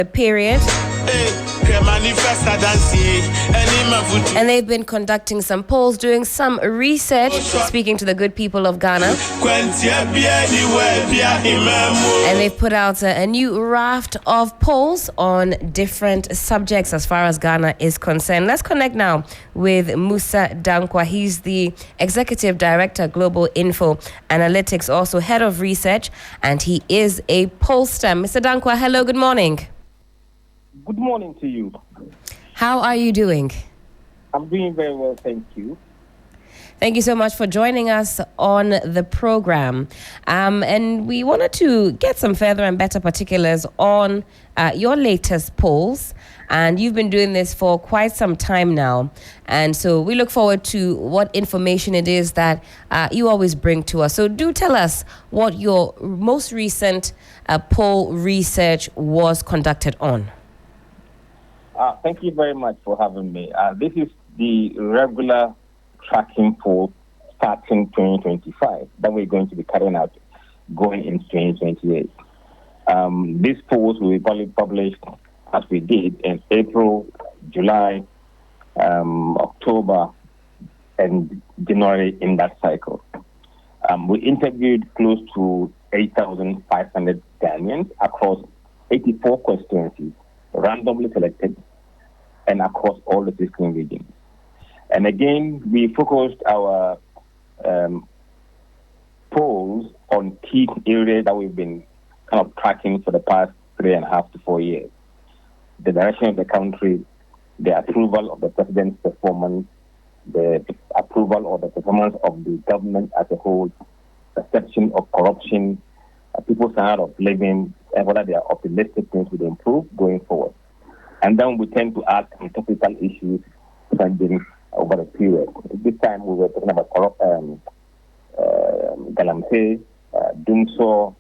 period. And they've been conducting some polls, doing some research, speaking to the good people of Ghana. And they've put out a new raft of polls on different subjects as far as Ghana is concerned. Let's connect now with Musa Dankwa. He's the Executive Director, Global Info Analytics, also Head of Research, and he is a pollster. Mr. Dankwa, hello, good morning. Good morning to you. How are you doing? I'm doing very well, thank you. Thank you so much for joining us on the program. And we wanted to get some further and better particulars on your latest polls. And you've been doing this for quite some time now. And so we look forward to what information it is that you always bring to us. So do tell us what your most recent poll research was conducted on. Thank you very much for having me. This is the regular tracking poll starting 2025 that we're going to be carrying out going into 2028. These polls will be probably published as we did in April, July, October, and January in that cycle. We interviewed close to 8,500 Ghanaians across 84 constituencies, randomly selected, and across all the 16 regions. And again, we focused our polls on key areas that we've been kind of tracking for the past 3.5 to 4 years. The direction of the country, the approval of the president's performance, the approval or the performance of the government as a whole, perception of corruption, people's standard of living, and whether they are optimistic things will improve going forward. And then we tend to add some topical issues trending over the period. This time we were talking about Galamsey, Dumsor,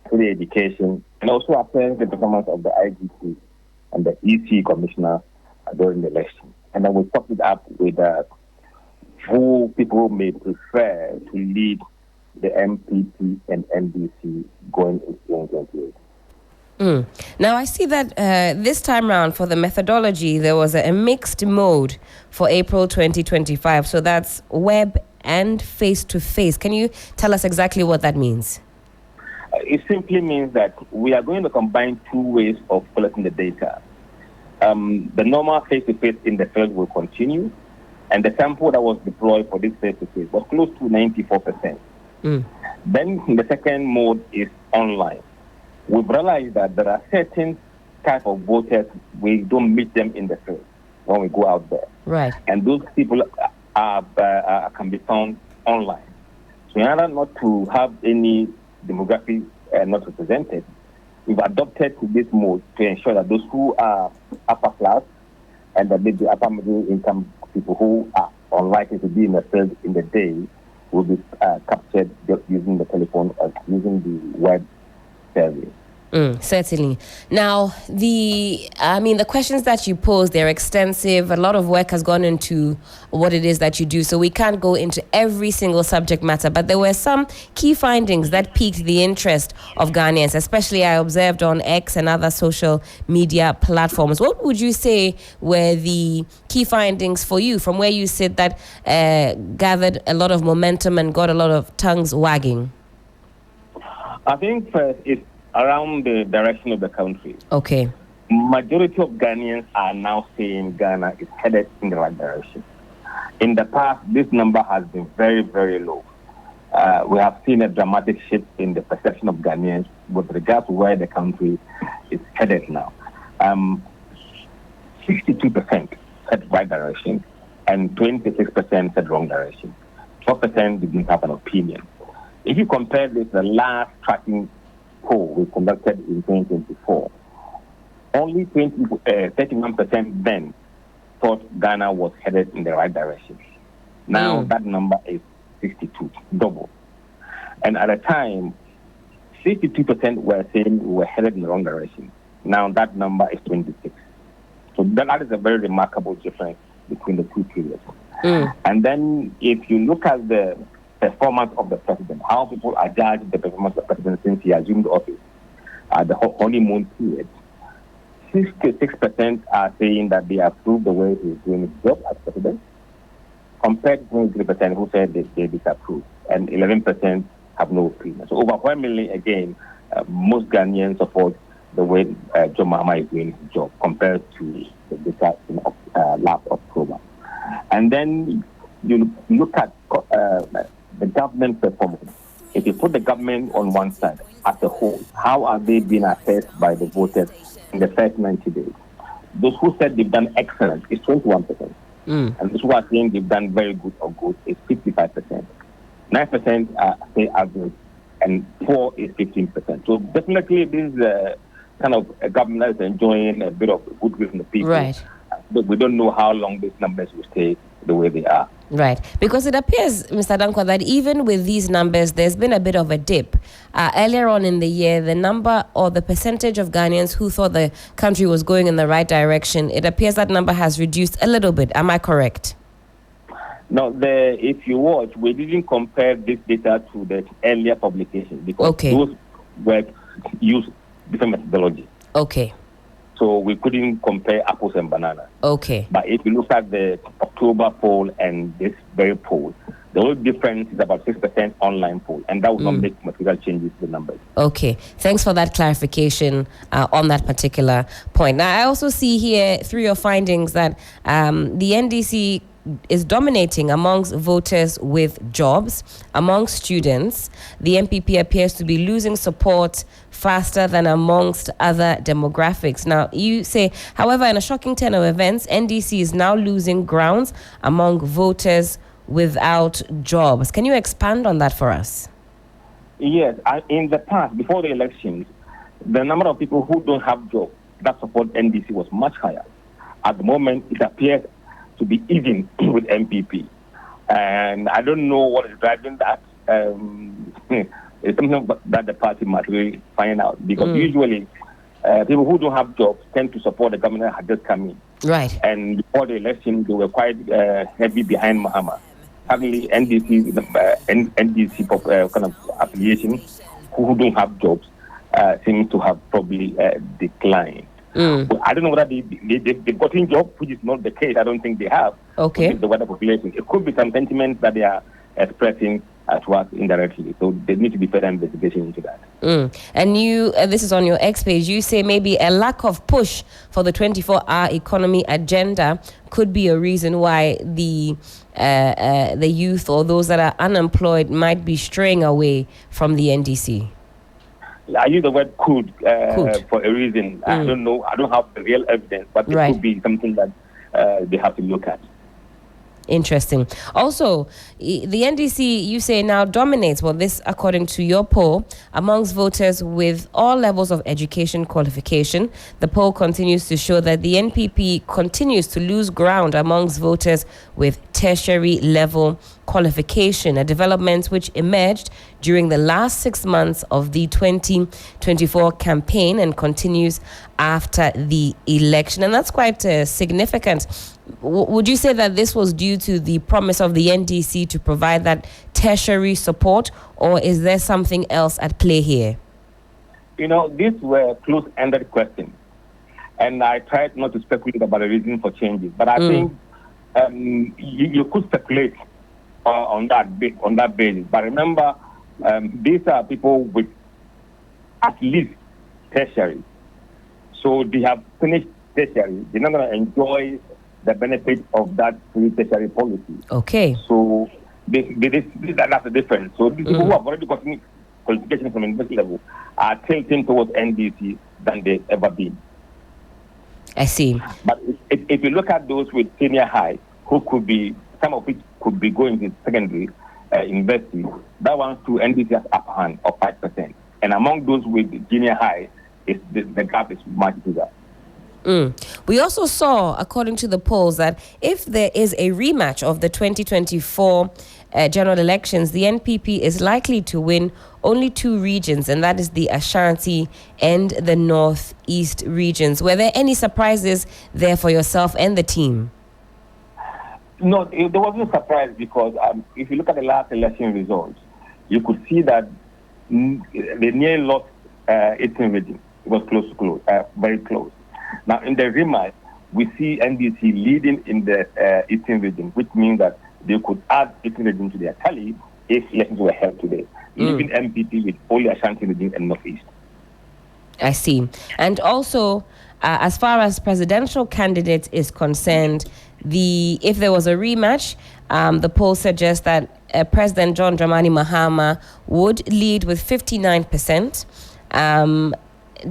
free education, and also affairs the performance of the IGC and the EC commissioner during the election. And then we topped it up with who people may prefer to lead the MPP and NDC going into 2028. Now, I see that this time around for the methodology, there was a mixed mode for April 2025. So that's web and face-to-face. Can you tell us exactly what that means? It simply means that we are going to combine two ways of collecting the data. The normal face-to-face in the field will continue, and the sample that was deployed for this face-to-face was close to 94%. Then the second mode is online. We've realized that there are certain type of voters, we don't meet them in the field when we go out there. Right. And those people can be found online. So in order not to have any demographic not represented, we've adopted this mode to ensure that those who are upper class and the upper middle income people who are unlikely to be in the field in the day will be captured just using the telephone or using the web service. Certainly. Now, the questions that you pose, they're extensive. A lot of work has gone into what it is that you do. So we can't go into every single subject matter, but there were some key findings that piqued the interest of Ghanaians, especially I observed on X and other social media platforms. What would you say were the key findings for you from where you sit that gathered a lot of momentum and got a lot of tongues wagging? I think first it's around the direction of the country. Okay. Majority of Ghanaians are now saying Ghana is headed in the right direction. In the past, this number has been very, very low. We have seen a dramatic shift in the perception of Ghanaians with regard to where the country is headed now. 62% said right direction and 26% said wrong direction. 12% didn't have an opinion. If you compare this to the last tracking poll we conducted in 2024, only 31% then thought Ghana was headed in the right direction. Now that number is 62, double. And at the time, 62% were saying we were headed in the wrong direction. Now that number is 26. So that is a very remarkable difference between the two periods. And then if you look at the performance of the president, how people are judged the performance of the president since he assumed office, the honeymoon period, 66% are saying that they approve the way he's doing his job as president, compared to 23% who said they disapprove, and 11% have no opinion. So overwhelmingly, again, most Ghanaians support the way John Mahama is doing his job compared to the data in last October. And then you look at the government performance. If you put the government on one side as a whole, how are they being assessed by the voters in the first 90 days? Those who said they've done excellent is 21%. And those who are saying they've done very good or good is 55%. 9% say average, and 4 is 15%. So definitely this is kind of a government that is enjoying a bit of goodwill from the people. Right. But we don't know how long these numbers will stay the way they are. Right. Because it appears, Mr. Dankwa, that even with these numbers, there's been a bit of a dip. Earlier on in the year, the number or the percentage of Ghanaians who thought the country was going in the right direction, it appears that number has reduced a little bit. Am I correct? No, if you watch, we didn't compare this data to the earlier publication because those were used different methodology. Okay. So we couldn't compare apples and bananas. Okay. But if you look at the October poll and this very poll, the only difference is about 6% online poll, and that will not make material changes to the numbers. Okay. Thanks for that clarification on that particular point. Now, I also see here through your findings that the NDC is dominating amongst voters with jobs. Among students, the NPP appears to be losing support faster than amongst other demographics. Now, you say, however, in a shocking turn of events, NDC is now losing grounds among voters without jobs. Can you expand on that for us? Yes. In the past, before the elections, the number of people who don't have jobs that support NDC was much higher. At the moment, it appears to be even with MPP. And I don't know what is driving that. It's something that the party must really find out. Because usually, people who don't have jobs tend to support the government that had just come in. Right. And before the election, they were quite heavy behind Mahama. Suddenly, NDC kind of affiliation, who don't have jobs, seem to have probably declined. Well, I don't know whether they've gotten jobs, which is not the case. I don't think they have. Okay. The wider population. It could be some sentiments that they are expressing to us indirectly. So there needs to be further investigation into that. And you, this is on your X page, you say maybe a lack of push for the 24-hour economy agenda could be a reason why the youth or those that are unemployed might be straying away from the NDC. I use the word could for a reason. I don't know. I don't have the real evidence, but it could be something that they have to look at. Interesting. Also, the NDC, you say, now dominates, well, this according to your poll, amongst voters with all levels of education qualification. The poll continues to show that the NPP continues to lose ground amongst voters with tertiary level qualification, a development which emerged during the last 6 months of the 2024 campaign and continues after the election. And that's quite significant. Would you say that this was due to the promise of the NDC to provide that tertiary support, or is there something else at play here? You know, these were close-ended questions, and I tried not to speculate about the reason for changes. But I think you could speculate on that basis. But remember, these are people with at least tertiary, so they have finished tertiary. They're not going to enjoy the benefit of that free tertiary policy. Okay. So that's the difference. So these people who have already gotten qualifications from university level are tilting towards NDC than they've ever been. I see. But if you look at those with senior high, who could be, some of which could be going to secondary university, that one to NDC has upper hand of 5%. And among those with junior high, the gap is much bigger. We also saw, according to the polls, that if there is a rematch of the 2024 general elections, the NPP is likely to win only 2 regions, and that is the Ashanti and the Northeast regions. Were there any surprises there for yourself and the team? No, there wasn't a surprise because if you look at the last election results, you could see that they nearly lost 18 regions. It was close, very close. Now, in the rematch, we see NDC leading in the Eastern region, which means that they could add Eastern region to their tally if elections were held today, leaving MPP with only Ashanti region and Northeast. I see. And also, as far as presidential candidates is concerned, if there was a rematch, the poll suggests that President John Dramani Mahama would lead with 59%,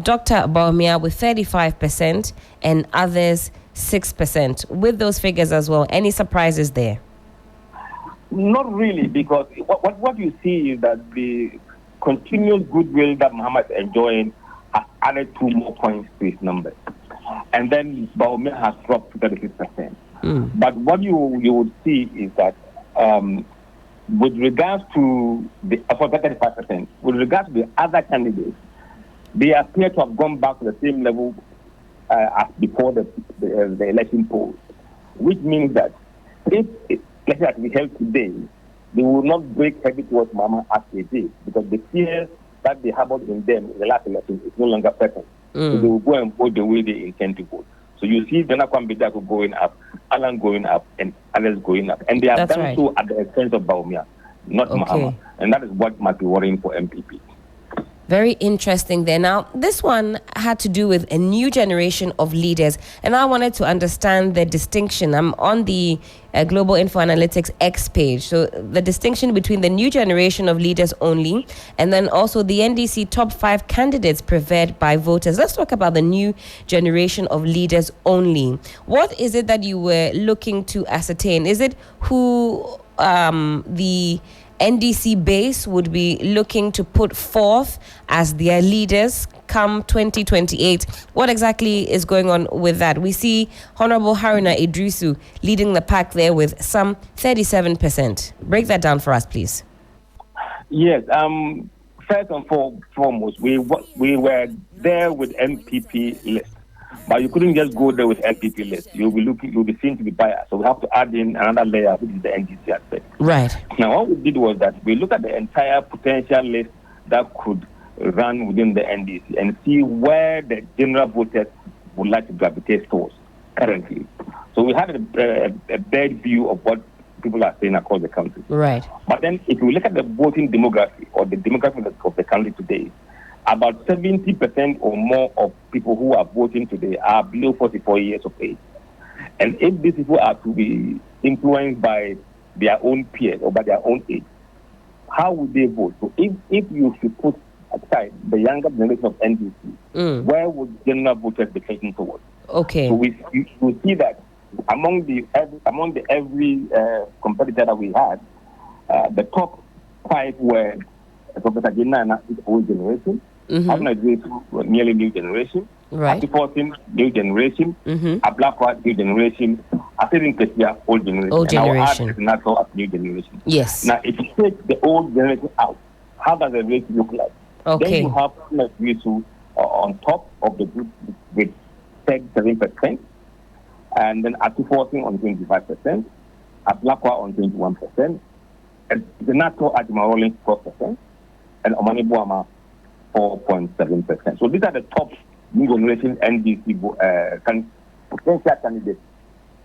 Dr. Bawumia with 35%, and others 6%. With those figures as well, any surprises there? Not really, because what you see is that the continuous goodwill that Mahama is enjoying has added 2 more points to his numbers. And then Bawumia has dropped to 36%. But what you would see is that with regards to the 35%, with regards to the other candidates, they appear to have gone back to the same level as before the election polls, which means that if let's say that we held today, they will not break heavy towards Mama as they did, because the fear that they harbored in them in the last election is no longer present. So they will go and vote the way they intend to vote. So you see Dana Kwambidako going up, Alan going up, and others going up. And they have done so at the expense of Bawumia, not Mahama. And that is what must be worrying for MPP. Very interesting there. Now, this one had to do with a new generation of leaders, and I wanted to understand the distinction. I'm on the Global Info Analytics X page. So the distinction between the new generation of leaders only, and then also the NDC top 5 candidates preferred by voters. Let's talk about the new generation of leaders only. What is it that you were looking to ascertain? Is it who the NDC base would be looking to put forth as their leaders come 2028? What exactly is going on with that? We see Honorable Haruna Idrisu leading the pack there with some 37%. Break that down for us, please. Yes. First and foremost, we were there with MPP list, but you couldn't just go there with MPP list. You'll be seen to be biased. So we have to add in another layer, which is the NDC aspect. Right. Now, what we did was that we looked at the entire potential list that could run within the NDC and see where the general voters would like to gravitate towards currently. So we had a bad view of what people are saying across the country. Right. But then if you look at the voting demography or the demography of the country today, about 70% or more of people who are voting today are below 44 years of age. And if these people are to be influenced by their own peers or by their own age, how would they vote? So if you should put aside the younger generation of NDC, where would general voters be taking towards? Okay. So we see that among every competitor that we had, the top 5 were Professor Jinana, is old generation. Haruna Idrisu, nearly new generation. Right. Atifortin, new generation. Ablakwa, new generation. Asirin Kesia, old generation. Old generation. And now add new generation. Yes. Now, if you take the old generation out, how does the race look like? Okay. Then you have Haruna Idrisu on top of the group with 7%, and then Atifortin on 25%, Ablakwa on 21%, and the NATO Admiral 12%, and Omani Boama 4.7%. So these are the top new generation NDC potential candidates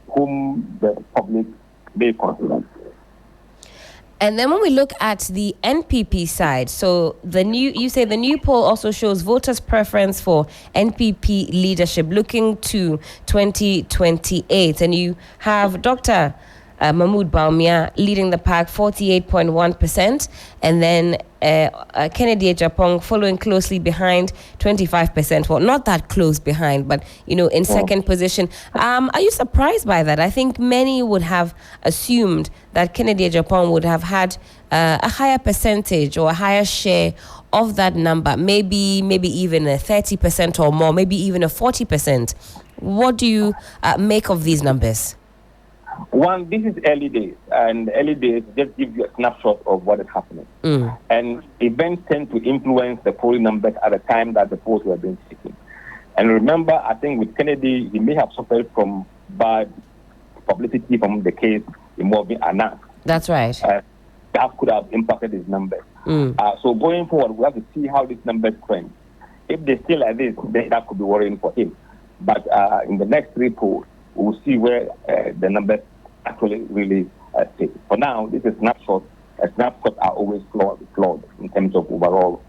whom the public may consider. And then when we look at the NPP side, so you say the new poll also shows voters' preference for NPP leadership looking to 2028, and you have Dr. Mahmoud Bawumia leading the pack, 48.1%, and then Kennedy Agyapong following closely behind, 25%. Well, not that close behind, but in second position. Are you surprised by that? I think many would have assumed that Kennedy Agyapong would have had a higher percentage or a higher share of that number, maybe even a 30% or more, maybe even a 40%. What do you make of these numbers? One, this is early days, and early days just give you a snapshot of what is happening. And events tend to influence the polling numbers at the time that the polls were being taken. And remember, I think with Kennedy, he may have suffered from bad publicity from the case involving Anak. That's right. That could have impacted his numbers. So going forward, we have to see how these numbers trend. If they stay like this, then that could be worrying for him. But in the next 3 polls, we'll see where the numbers actually really sit. For now, this is snapshot. Snapshots are always flawed in terms of overall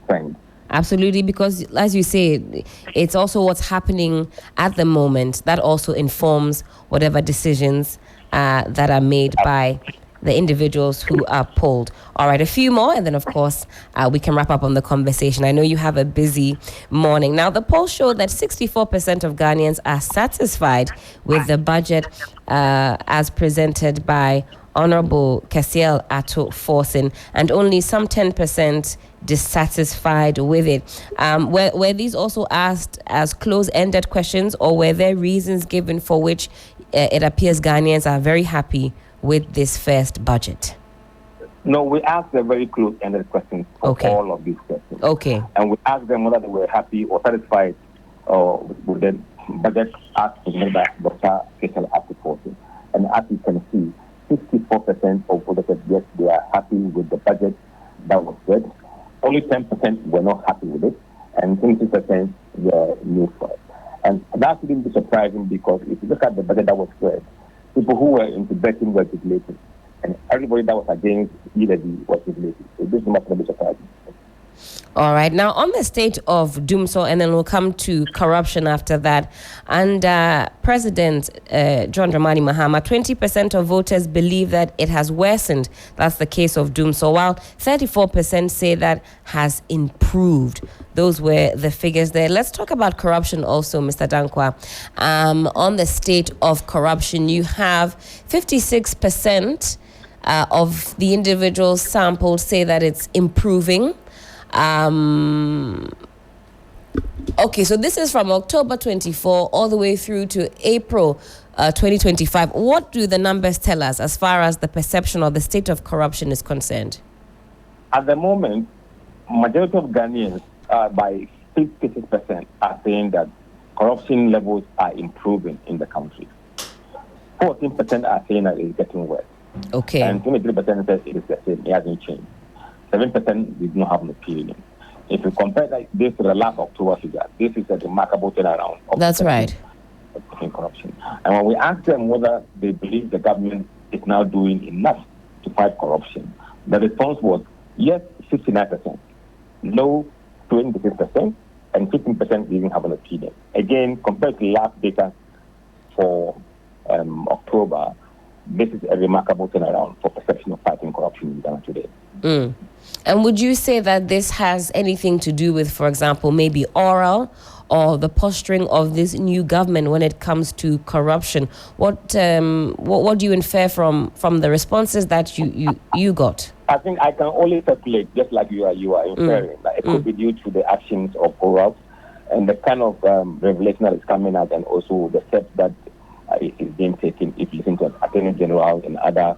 trend. Absolutely, because as you say, it's also what's happening at the moment that also informs whatever decisions that are made by the individuals who are polled. All right, a few more, and then, of course, we can wrap up on the conversation. I know you have a busy morning. Now, the poll showed that 64% of Ghanaians are satisfied with the budget as presented by Honorable Kessiel Ato Forson, and only some 10% dissatisfied with it. Were these also asked as close-ended questions, or were there reasons given for which it appears Ghanaians are very happy with this first budget? No, we asked a very close-ended questions for all of these questions. Okay. And we asked them whether they were happy or satisfied with the budget as presented by Dr. Kessiel Ato Forson. And as you can see, 64% of voters said yes, they are happy with the budget that was read. Only 10% were not happy with it, and 26% were neutral. And that shouldn't be surprising, because if you look at the budget that was read, people who were into betting were deflated, and everybody that was against either was deflated. So this must not be surprising. All right. Now, on the state of Dumsor, and then we'll come to corruption after that. And President John Dramani Mahama, 20% of voters believe that it has worsened. That's the case of Dumsor, while 34% say that has improved. Those were the figures there. Let's talk about corruption also, Mr. Dankwa. On the state of corruption, you have 56% of the individuals sampled say that it's improving. Okay, so this is from October 24 all the way through to April 2025. What do the numbers tell us as far as the perception or the state of corruption is concerned? At the moment, majority of Ghanaians, by 56%, are saying that corruption levels are improving in the country. 14% are saying that it's getting worse. Okay. And 23% says it is the same, it hasn't changed. 7% did not have an opinion. If you compare this to the last October figure, this is a remarkable turnaround. That's right. In corruption. And when we ask them whether they believe the government is now doing enough to fight corruption, the response was yes, 59%, no, 26%, and 15% didn't have an opinion. Again, compared to last data for October, this is a remarkable turnaround for perception of fighting corruption in Ghana today. And would you say that this has anything to do with, for example, maybe oral or the posturing of this new government when it comes to corruption? What do you infer from the responses that you got? I think I can only speculate, just like you are inferring. That it could be due to the actions of oral and the kind of revelation that is coming out, and also the steps that is being taken. If you listen to Attorney General and other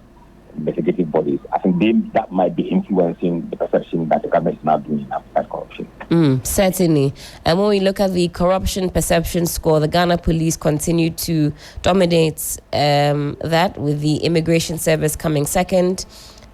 investigative bodies, I think that might be influencing the perception that the government is now doing enough to fight corruption. Certainly. And when we look at the corruption perception score, the Ghana Police continue to dominate that, with the Immigration Service coming second,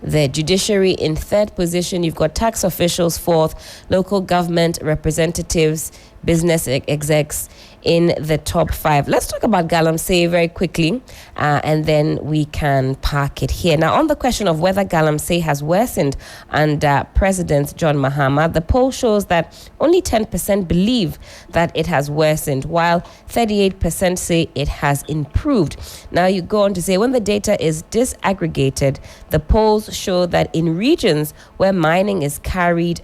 the judiciary in third position. You've got tax officials fourth, local government representatives, business execs in the top 5. Let's talk about Galamsey very quickly, and then we can park it here. Now, on the question of whether Galamsey has worsened under President John Mahama, the poll shows that only 10% believe that it has worsened, while 38% say it has improved. Now, you go on to say when the data is disaggregated, the polls show that in regions where mining is carried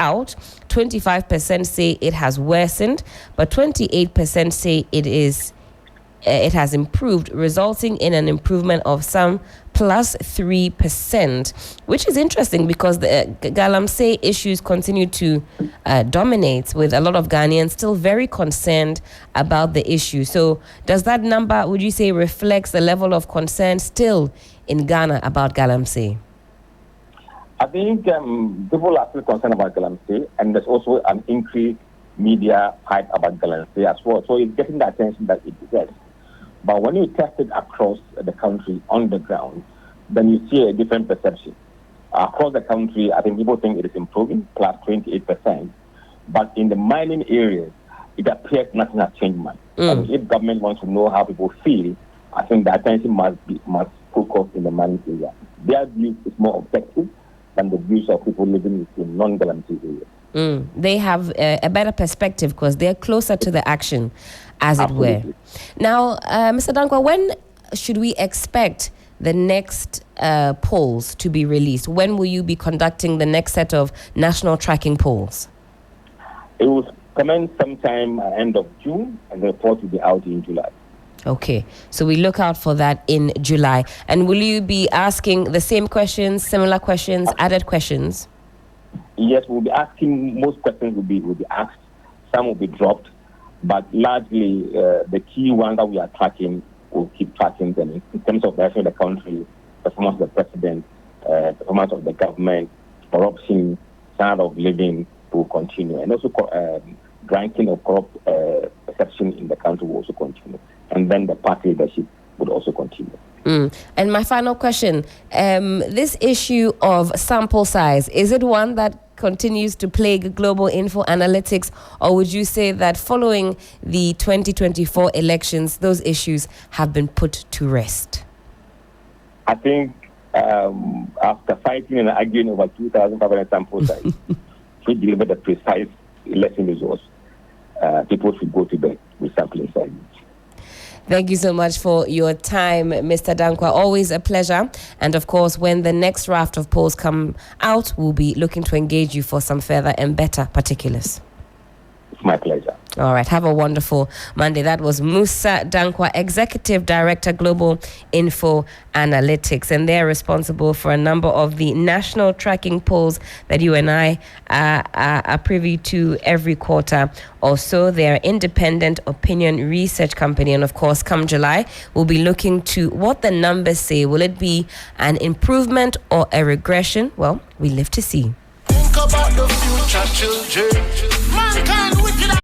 out, 25% say it has worsened, but 28% say it has improved, resulting in an improvement of some plus 3%, which is interesting because the Galamsey issues continue to dominate, with a lot of Ghanaians still very concerned about the issue. So does that number, would you say, reflects the level of concern still in Ghana about Galamsey? I think people are still concerned about Galamsey, and there's also an increased media hype about Galamsey as well. So it's getting the attention that it deserves. But when you test it across the country on the ground, then you see a different perception. Across the country, I think people think it is improving, plus 28%. But in the mining areas, it appears nothing has changed much. Mm. And if government wants to know how people feel, I think the attention must focus in the money area. Their view is more objective than the views of people living in non-guaranteed areas. They have a better perspective because they're closer to the action, as Absolutely. it were. Now, Mr. Dankwa, when should we expect the next polls to be released? When will you be conducting the next set of national tracking polls? It will commence sometime at end of June, and the report will be out in July. Okay, so we look out for that in July. And will you be asking the same questions, similar questions, added questions? Yes, we'll be asking, most questions will be asked, some will be dropped, but largely the key ones that we are tracking, we'll keep tracking them in terms of the rest of the country, performance of the president, performance of the government, corruption, standard of living will continue, and also ranking of corrupt perception in the country will also continue, and then the party leadership would also continue. And my final question, this issue of sample size, is it one that continues to plague Global Info Analytics, or would you say that following the 2024 elections, those issues have been put to rest? I think after fighting and arguing over 2,500 sample size, to deliver the precise election results, people should go to bed with sampling size. Thank you so much for your time, Mr. Dankwa. Always a pleasure. And of course, when the next raft of polls come out, we'll be looking to engage you for some further and better particulars. It's my pleasure. All right. Have a wonderful Monday. That was Musa Dankwa, Executive Director, Global Info Analytics. And they're responsible for a number of the national tracking polls that you and I are privy to every quarter or so. They're an independent opinion research company. And of course, come July, we'll be looking to what the numbers say. Will it be an improvement or a regression? Well, we live to see. Think about the future children. Mankind wicked.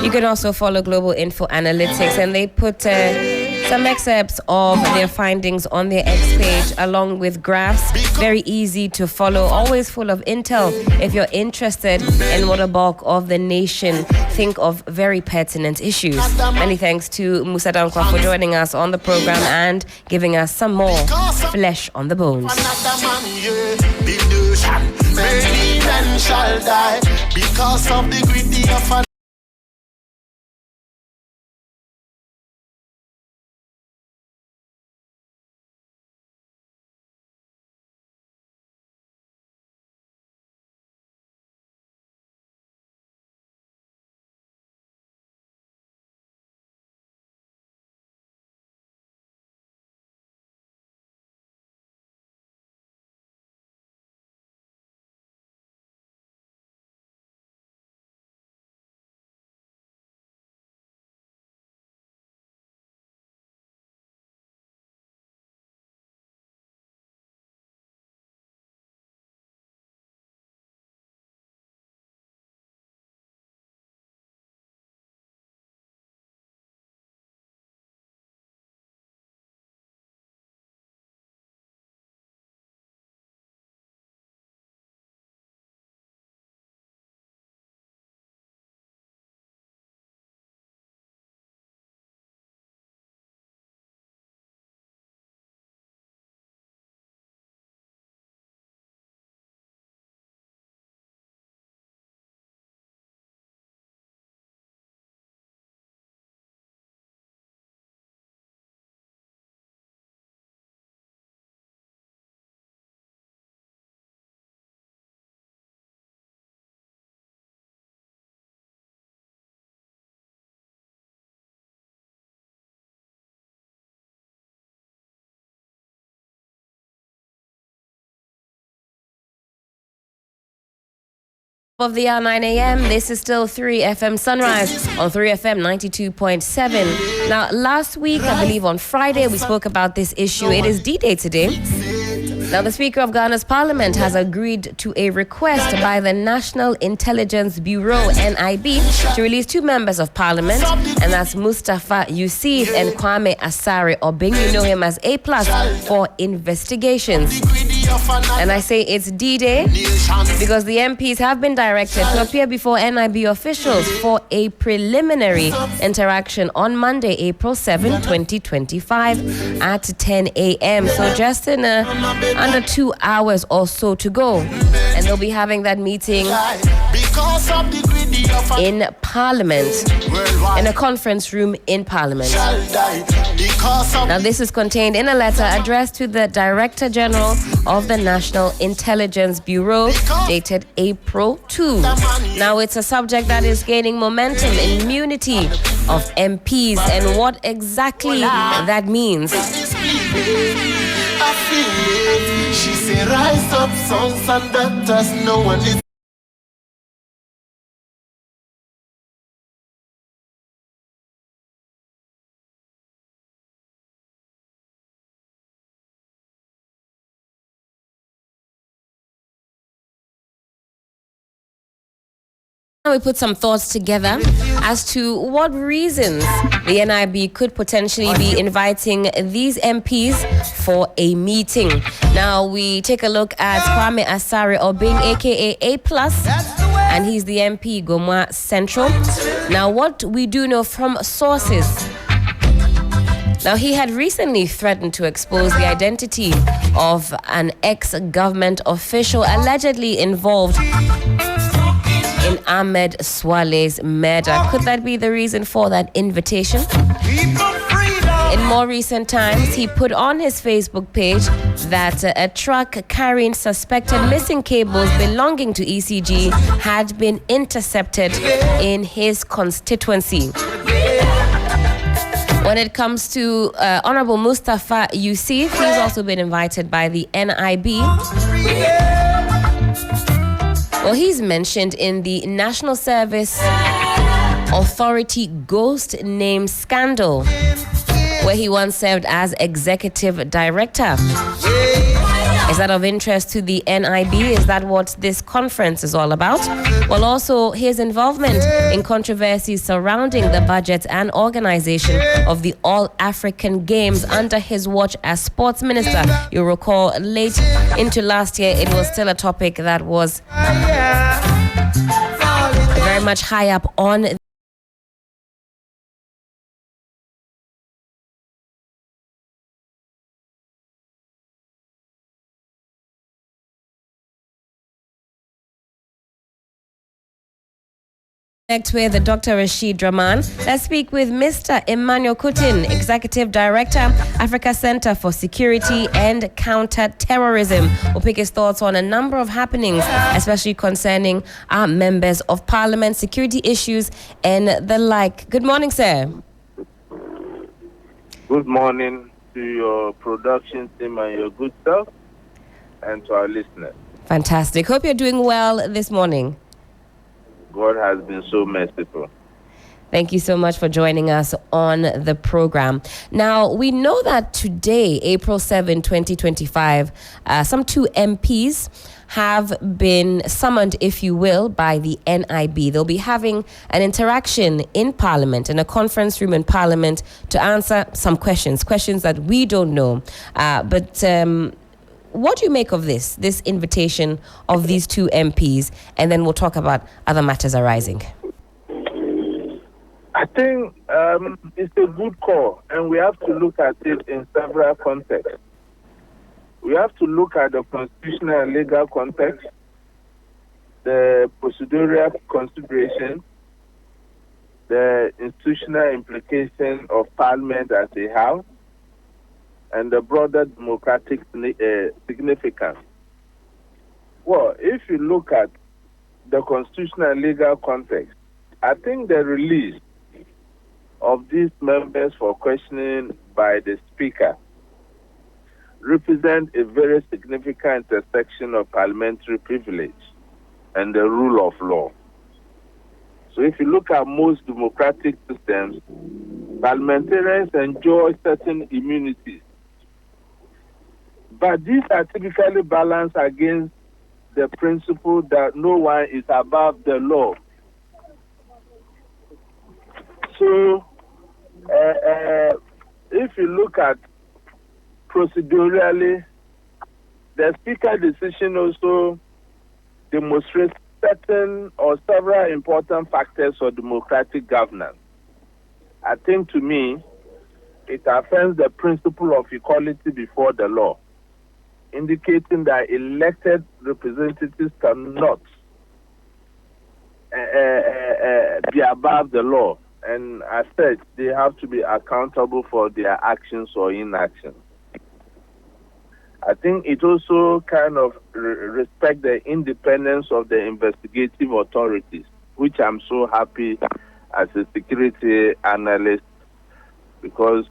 You can also follow Global Info Analytics, and they put some excerpts of their findings on their X page along with graphs. Very easy to follow, always full of intel. If you're interested in what a bulk of the nation think of very pertinent issues. Many thanks to Musa Dankwa for joining us on the program and giving us some more flesh on the bones. Many men shall die because of the greedy of Of the hour 9 a.m. This is still 3FM Sunrise on 3FM 92.7. Now, last week, I believe on Friday, we spoke about this issue. It is D-Day today. Now, the Speaker of Ghana's Parliament has agreed to a request by the National Intelligence Bureau, NIB, to release two members of Parliament, and that's Mustafa Yusuf and Kwame Asare Obing. You know him as A+ for investigations. And I say it's D-Day because the MPs have been directed to appear before NIB officials for a preliminary interaction on Monday, April 7, 2025 at 10 a.m. So just in under 2 hours or so to go. And they'll be having that meeting in Parliament, in a conference room in Parliament. Now, this is contained in a letter addressed to the Director General of the National Intelligence Bureau, dated April 2. Now, it's a subject that is gaining momentum, immunity of MPs, and what exactly that means. She say, rise up, sons and daughters, no one is. We put some thoughts together as to what reasons the NIB could potentially be inviting these MPs for a meeting. Now, we take a look at Kwame Asare Obing, aka A+, and he's the MP Gomwa Central. Now, what we do know from sources, now, he had recently threatened to expose the identity of an ex-government official allegedly involved in Ahmed Swale's murder. Could that be the reason for that invitation? In more recent times, he put on his Facebook page that a truck carrying suspected missing cables belonging to ECG had been intercepted in his constituency. When it comes to Honorable Mustafa Yusuf, he's also been invited by the NIB. Well, he's mentioned in the National Service Authority ghost name scandal, where he once served as executive director. Is that of interest to the NIB? Is that what this conference is all about? Well, also his involvement in controversies surrounding the budget and organization of the All-African Games under his watch as sports minister. You'll recall late into last year, it was still a topic that was very much high up on with Dr. Rashid Rahman. Let's speak with Mr. Emmanuel Kutin, Executive Director, Africa Center for Security and Counter-Terrorism. We'll pick his thoughts on a number of happenings, especially concerning our members of Parliament, security issues, and the like. Good morning, sir. Good morning to your production team and your good self, and to our listeners. Fantastic. Hope you're doing well this morning. God has been so merciful. Thank you so much for joining us on the program. Now, we know that today, April 7, 2025, some two MPs have been summoned, if you will, by the NIB. They'll be having an interaction in Parliament, in a conference room in Parliament, to answer some questions that we don't know. What do you make of this invitation of these two MPs? And then we'll talk about other matters arising. I think it's a good call, and we have to look at it in several contexts. We have to look at the constitutional and legal context, the procedural consideration, the institutional implication of Parliament as a house, and the broader democratic significance. Well, if you look at the constitutional and legal context, I think the release of these members for questioning by the Speaker represent a very significant intersection of parliamentary privilege and the rule of law. So if you look at most democratic systems, parliamentarians enjoy certain immunities. But these are typically balanced against the principle that no one is above the law. So if you look at procedurally, the Speaker decision also demonstrates certain or several important factors for democratic governance. I think to me, it affirms the principle of equality before the law, indicating that elected representatives cannot be above the law, and as such, they have to be accountable for their actions or inactions. I think it also kind of respects the independence of the investigative authorities, which I'm so happy as a security analyst, because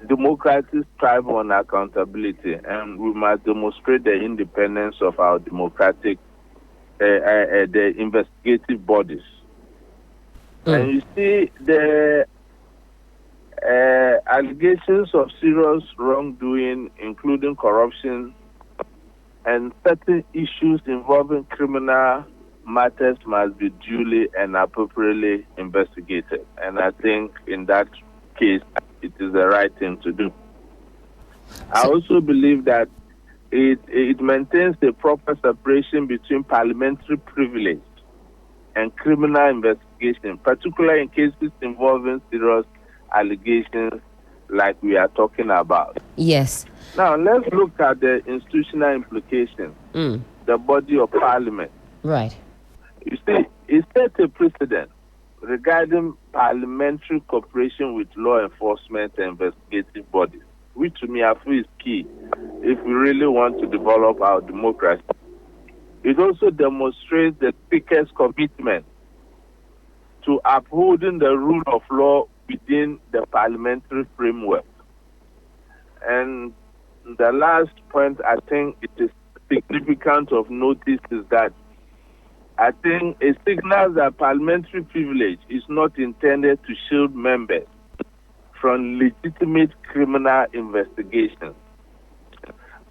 democracies thrive on accountability, and we must demonstrate the independence of our democratic, the investigative bodies. And you see, the allegations of serious wrongdoing, including corruption, and certain issues involving criminal matters must be duly and appropriately investigated. And I think in that case, it is the right thing to do. I also believe that it maintains the proper separation between parliamentary privilege and criminal investigation, particularly in cases involving serious allegations like we are talking about. Yes. Now, let's look at the institutional implications, the body of parliament. Right. You see, it set a precedent regarding parliamentary cooperation with law enforcement and investigative bodies, which to me I feel is key if we really want to develop our democracy. It also demonstrates the Speaker's commitment to upholding the rule of law within the parliamentary framework. And the last point I think it is significant of notice is that I think it signals that parliamentary privilege is not intended to shield members from legitimate criminal investigations.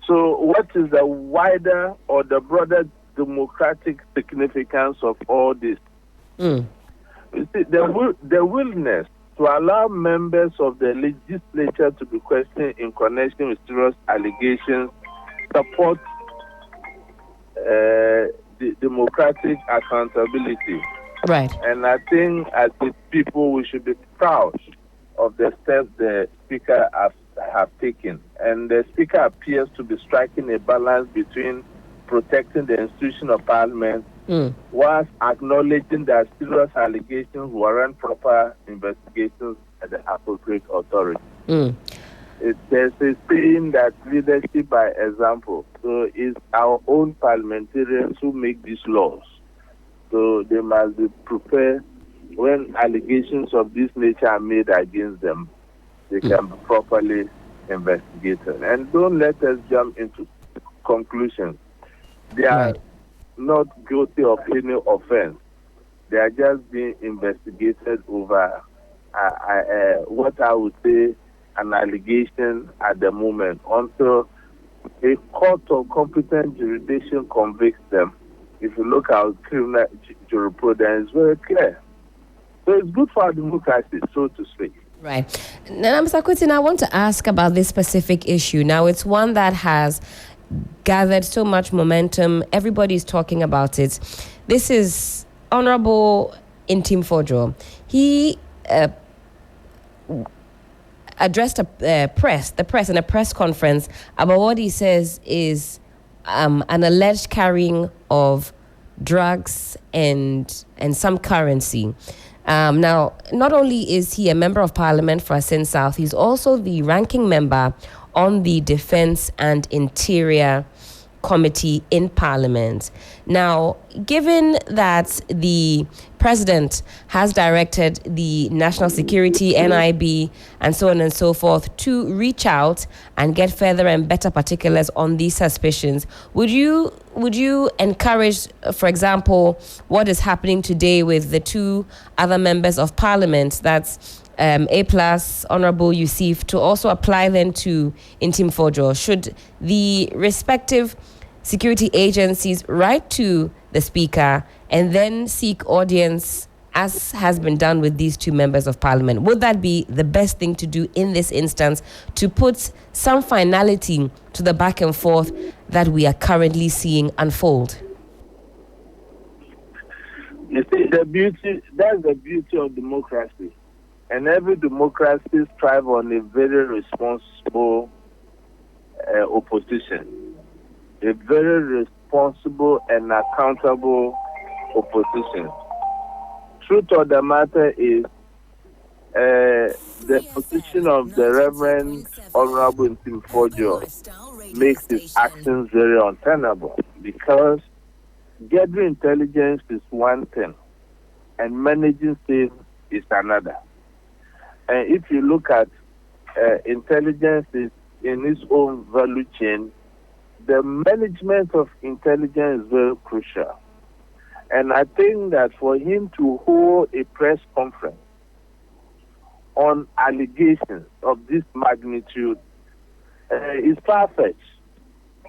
So what is the wider or the broader democratic significance of all this? You see, the willingness to allow members of the legislature to be questioned in connection with serious allegations support the democratic accountability. Right. And I think as the people, we should be proud of the steps the Speaker have taken. And the Speaker appears to be striking a balance between protecting the institution of Parliament whilst acknowledging that serious allegations warrant proper investigations at the appropriate authority. There's a saying that leadership by example. So it's our own parliamentarians who make these laws. So they must be prepared when allegations of this nature are made against them. They can be properly investigated. And don't let us jump into conclusions. They are not guilty of any offense. They are just being investigated over what I would say an allegation at the moment until a court of competent jurisdiction convicts them. If you look at criminal jurisprudence, it's very clear. So it's good for our democracy, so to speak. Right. Now, Mr. Kuti, I want to ask about this specific issue. Now, it's one that has gathered so much momentum. Everybody's talking about it. This is Honorable Ntim Fordjour. He addressed the press in a press conference about what he says is an alleged carrying of drugs and some currency. Now, not only is he a member of Parliament for Asin South, he's also the ranking member on the Defense and Interior committee in Parliament. Now, given that the President has directed the National Security, NIB, and so on and so forth to reach out and get further and better particulars on these suspicions, would you encourage, for example, what is happening today with the two other members of Parliament, that's A+, Honorable Yusuf, to also apply then to Ntim Fordjour? Should the respective security agencies write to the Speaker and then seek audience, as has been done with these two members of Parliament? Would that be the best thing to do in this instance to put some finality to the back and forth that we are currently seeing unfold? You see, that's the beauty of democracy. And every democracy strives on a very responsible opposition. A very responsible and accountable opposition. Truth of the matter is, the position of the Reverend Honorable Ntim Fordjour makes his actions very untenable, because gathering intelligence is one thing and managing things is another. And if you look at intelligence is in its own value chain, the management of intelligence is very crucial. And I think that for him to hold a press conference on allegations of this magnitude is far-fetched.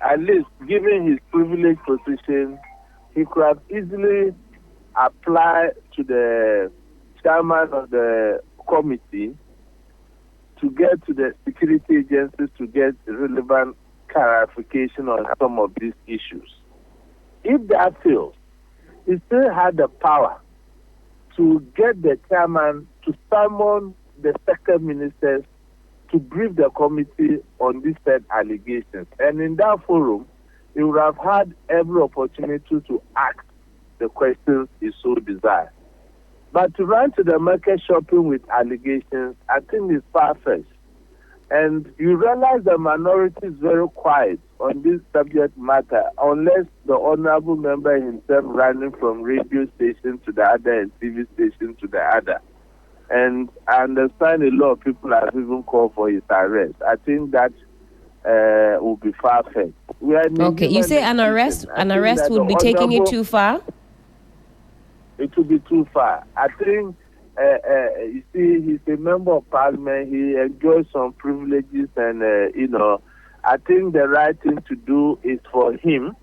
At least, given his privileged position, he could have easily applied to the chairman of the committee to get to the security agencies to get relevant clarification on some of these issues. If that fails, he still had the power to get the chairman to summon the second ministers to brief the committee on these said allegations. And in that forum, he would have had every opportunity to ask the questions he so desired. But to run to the market shopping with allegations, I think is far-fetched. And you realize the minority is very quiet on this subject matter, unless the honorable member himself running from radio station to the other and TV station to the other. And I understand a lot of people have even called for his arrest. I think that will be far-fetched. Okay, you say an arrest would be taking it too far? It would be too far. I think, you see, he's a member of Parliament. He enjoys some privileges, and, I think the right thing to do is for him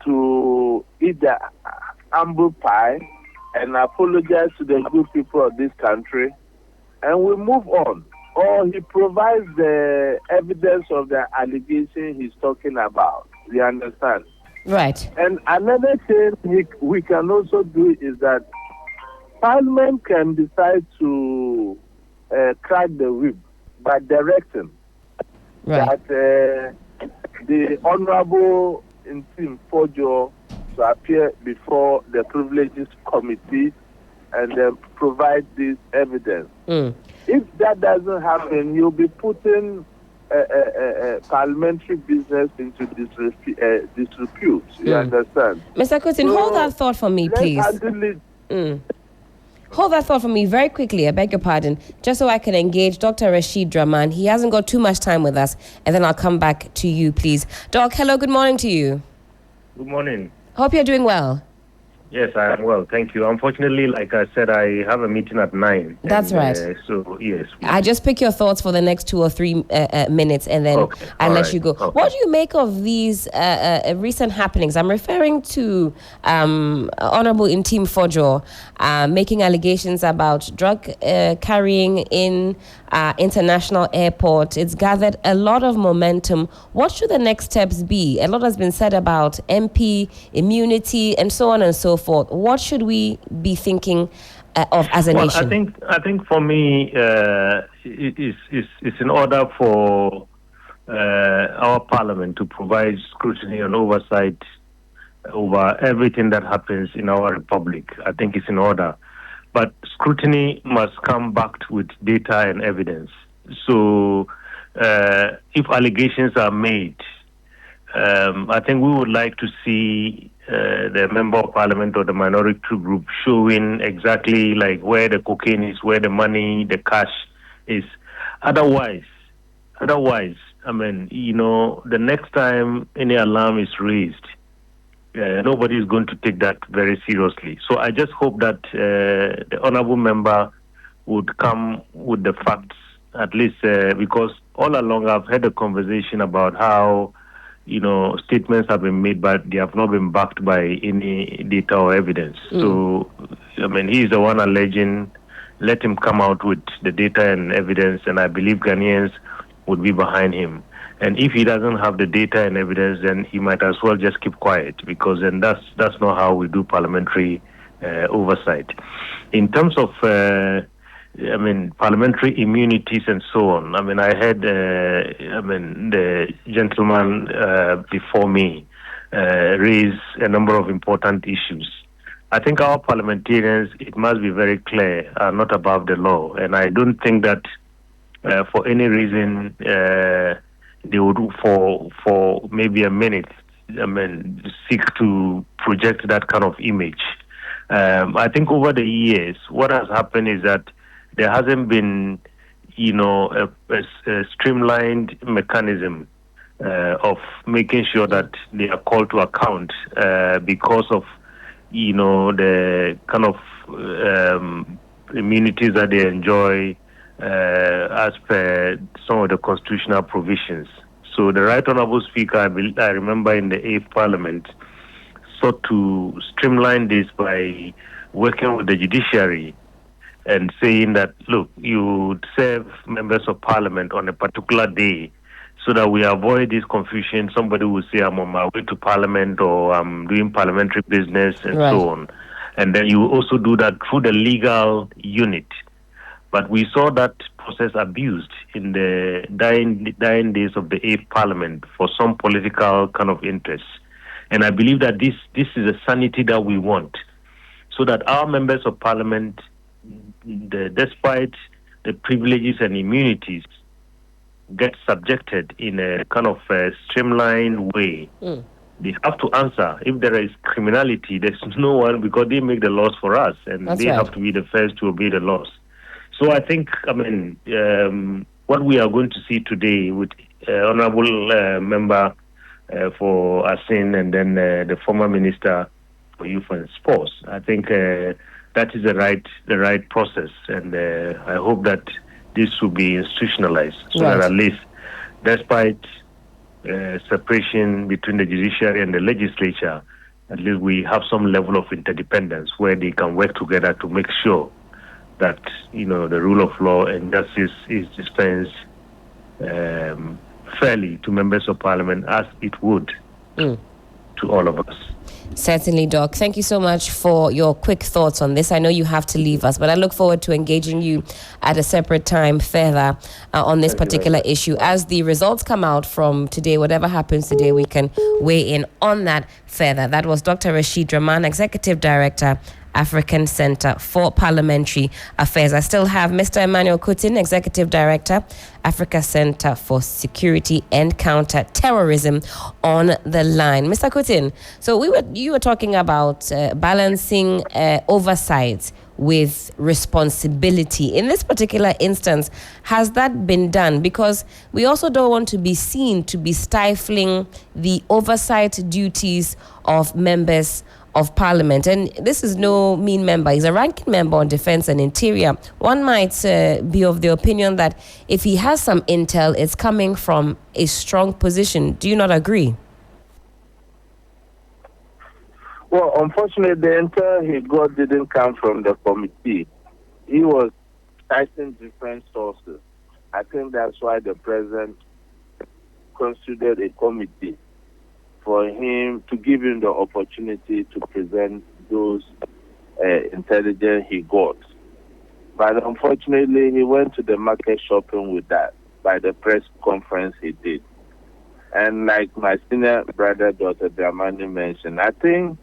to eat the humble pie and apologize to the good people of this country, and we move on. Or he provides the evidence of the allegation he's talking about. You understand? Right. And another thing we can also do is that Parliament can decide to crack the whip by directing that the Honorable Ntim Fordjour to appear before the Privileges Committee and then provide this evidence. If that doesn't happen, you'll be putting parliamentary business into disrepute. You understand? Mr. Kuttin, hold that thought for me, please. Hold that thought for me very quickly, I beg your pardon, just so I can engage Dr. Rashid Draman. He hasn't got too much time with us, and then I'll come back to you, please. Doc, hello, good morning to you. Good morning. Hope you're doing well. Yes, I am well, thank you. Unfortunately, like I said, I have a meeting at 9. That's right. So, yes. I just pick your thoughts for the next 2 or 3 minutes, and then I'll let you go. Okay. What do you make of these recent happenings? I'm referring to Honorable Ntim Fordjour making allegations about drug carrying in international airport. It's gathered a lot of momentum. What should the next steps be? A lot has been said about MP immunity and so on and so forth. What should we be thinking of as a nation? I think for me, it's in order for our parliament to provide scrutiny and oversight over everything that happens in our republic. I think it's in order. But scrutiny must come backed with data and evidence. So if allegations are made, I think we would like to see the member of parliament or the minority group showing exactly like where the cocaine is, where the money, the cash is. Otherwise, I mean, the next time any alarm is raised, nobody is going to take that very seriously. So I just hope that the honorable member would come with the facts, at least because all along I've had a conversation about how, statements have been made, but they have not been backed by any data or evidence. So, I mean, he's the one alleging. Let him come out with the data and evidence, and I believe Ghanaians would be behind him. And if he doesn't have the data and evidence, then he might as well just keep quiet, because then that's not how we do parliamentary oversight. In terms of, parliamentary immunities and so on, I mean, I heard, the gentleman before me raise a number of important issues. I think our parliamentarians, it must be very clear, are not above the law. And I don't think that for any reason they would, for maybe a minute, seek to project that kind of image. I think over the years, what has happened is that there hasn't been, a streamlined mechanism of making sure that they are called to account because of, the kind of immunities that they enjoy as per some of the constitutional provisions. So the Right Honourable Speaker, I remember in the 8th Parliament, sought to streamline this by working with the judiciary and saying that, look, you serve members of Parliament on a particular day so that we avoid this confusion. Somebody will say, I'm on my way to Parliament, or I'm doing parliamentary business, and so on. And then you also do that through the legal unit. But we saw that process abused in the dying days of the 8th Parliament for some political kind of interests. And I believe that this is a sanity that we want, so that our members of Parliament, despite the privileges and immunities, get subjected in a kind of streamlined way. They have to answer. If there is criminality, there's no one, because they make the laws for us, and they have to be the first to obey the laws. So I think, what we are going to see today with Honourable Member for Asin, and then the former Minister for Youth and Sports, I think that is the right process, and I hope that this will be institutionalized, so that at least, despite separation between the judiciary and the legislature, at least we have some level of interdependence where they can work together to make sure that, the rule of law and justice is dispensed fairly to members of Parliament, as it would to all of us. Certainly, Doc. Thank you so much for your quick thoughts on this. I know you have to leave us, but I look forward to engaging you at a separate time further on this particular issue. As the results come out from today, whatever happens today, we can weigh in on that further. That was Dr. Rashid Rahman, Executive Director, African Center for Parliamentary Affairs. I still have Mr. Emmanuel Kutin, Executive Director, Africa Center for Security and Counter-Terrorism, on the line. Mr. Kutin, so you were talking about balancing oversight with responsibility. In this particular instance, has that been done? Because we also don't want to be seen to be stifling the oversight duties of members of Parliament. And this is no mean member. He's a ranking member on Defence and Interior. One might be of the opinion that if he has some intel, it's coming from a strong position. Do you not agree? Well, unfortunately, the intel he got didn't come from the committee. He was citing different sources. I think that's why the president considered a committee for him to give him the opportunity to present those intelligence he got. But unfortunately, he went to the market shopping with that by the press conference he did. And like my senior brother, Dr. Dramani, mentioned, I think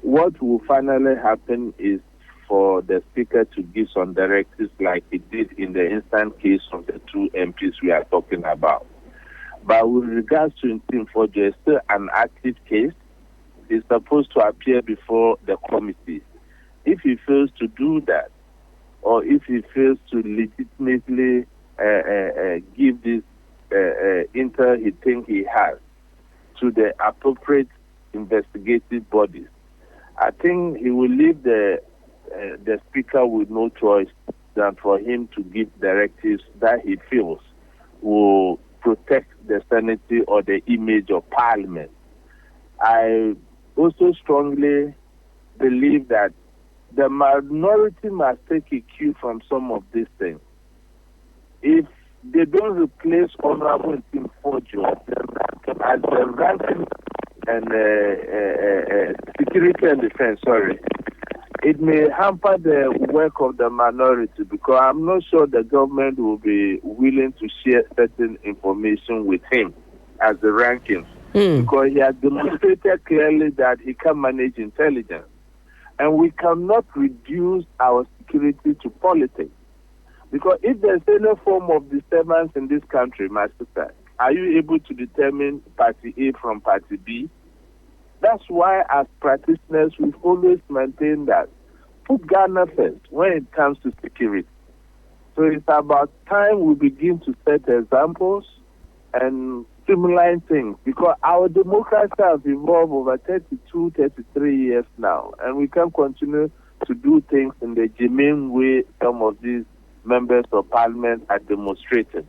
what will finally happen is for the Speaker to give some directives like he did in the instant case of the two MPs we are talking about. But with regards to Ntim Fordjour, it's still an active case. He's supposed to appear before the committee. If he fails to do that, or if he fails to legitimately give this intel he thinks he has to the appropriate investigative bodies, I think he will leave the speaker with no choice than for him to give directives that he feels will protect the sanity or the image of Parliament. I also strongly believe that the minority must take a cue from some of these things. If they don't replace Honorable Ntim Fordjour as the ranking and security and defense, it may hamper the work of the minority, because I'm not sure the government will be willing to share certain information with him as the ranking, because he has demonstrated clearly that he can manage intelligence. And we cannot reduce our security to politics. Because if there's any form of disturbance in this country, my sister, are you able to determine party A from party B? That's why, as practitioners, we've always maintained that put Ghana first when it comes to security. So it's about time we begin to set examples and streamline things, because our democracy has evolved over 32, 33 years now, and we can continue to do things in the germane way some of these members of Parliament are demonstrating.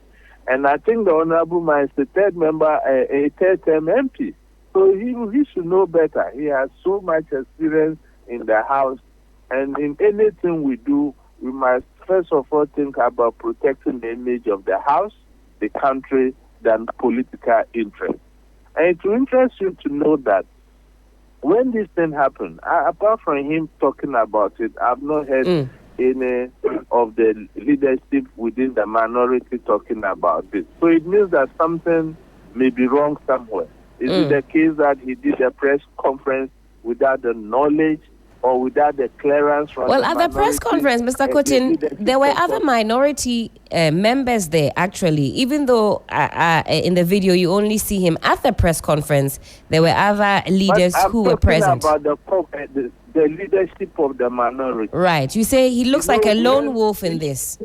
And I think the Honorable Man is the third member, a third-term MP. So he should know better. He has so much experience in the House, and in anything we do, we must first of all think about protecting the image of the House, the country, than political interest. And it will interest you to know that when this thing happened, apart from him talking about it, I've not heard any of the leadership within the minority talking about it. So it means that something may be wrong somewhere. Is it the case that he did a press conference without the knowledge or without the clearance from Well, at the press conference, Mr. Kotin, there were other minority members there, actually. Even though in the video you only see him at the press conference, there were other leaders who were present. About the leadership of the minority. Right. You say he looks like a lone wolf in this.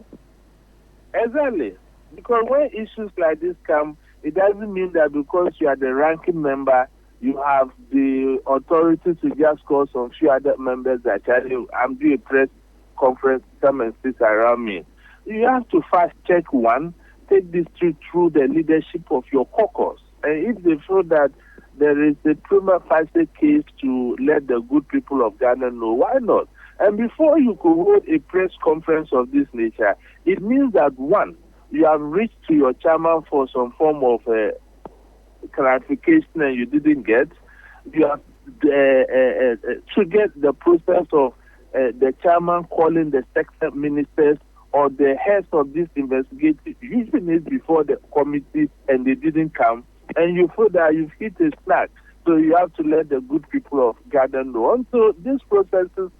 Exactly. Because when issues like this come, it doesn't mean that because you are the ranking member, you have the authority to just call some few other members that tell you, I'm doing a press conference, come and sit around me. You have to first check one, take this through the leadership of your caucus. And if they feel that there is a prima facie case to let the good people of Ghana know, why not? And before you could hold a press conference of this nature, it means that, one, you have reached to your chairman for some form of clarification and you didn't get. You have triggered the process of the chairman calling the sector ministers or the heads of this investigative unit before the committee and they didn't come. And you feel that you've hit a snag. So you have to let the good people of Ghana know. And so these processes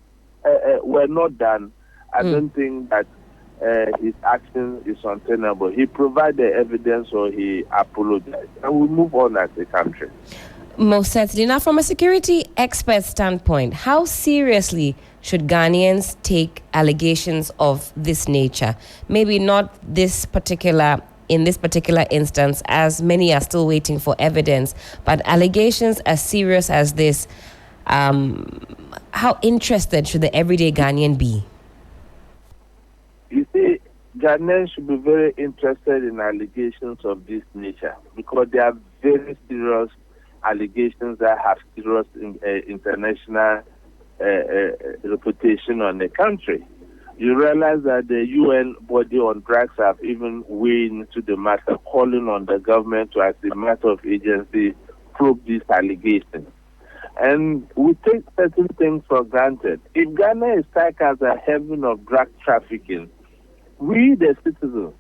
were not done. I don't think that his action is untenable. He provided evidence or he apologized. And we move on as a country. Most certainly. Now, from a security expert standpoint, how seriously should Ghanaians take allegations of this nature? Maybe not in this particular instance, as many are still waiting for evidence, but allegations as serious as this, how interested should the everyday Ghanaian be? You see, Ghanaians should be very interested in allegations of this nature because they are very serious allegations that have serious international reputation on the country. You realize that the UN body on drugs have even weighed into the matter, calling on the government to, as a matter of agency, probe these allegations. And we take certain things for granted. If Ghana is stuck as a heaven of drug trafficking, we, the citizens,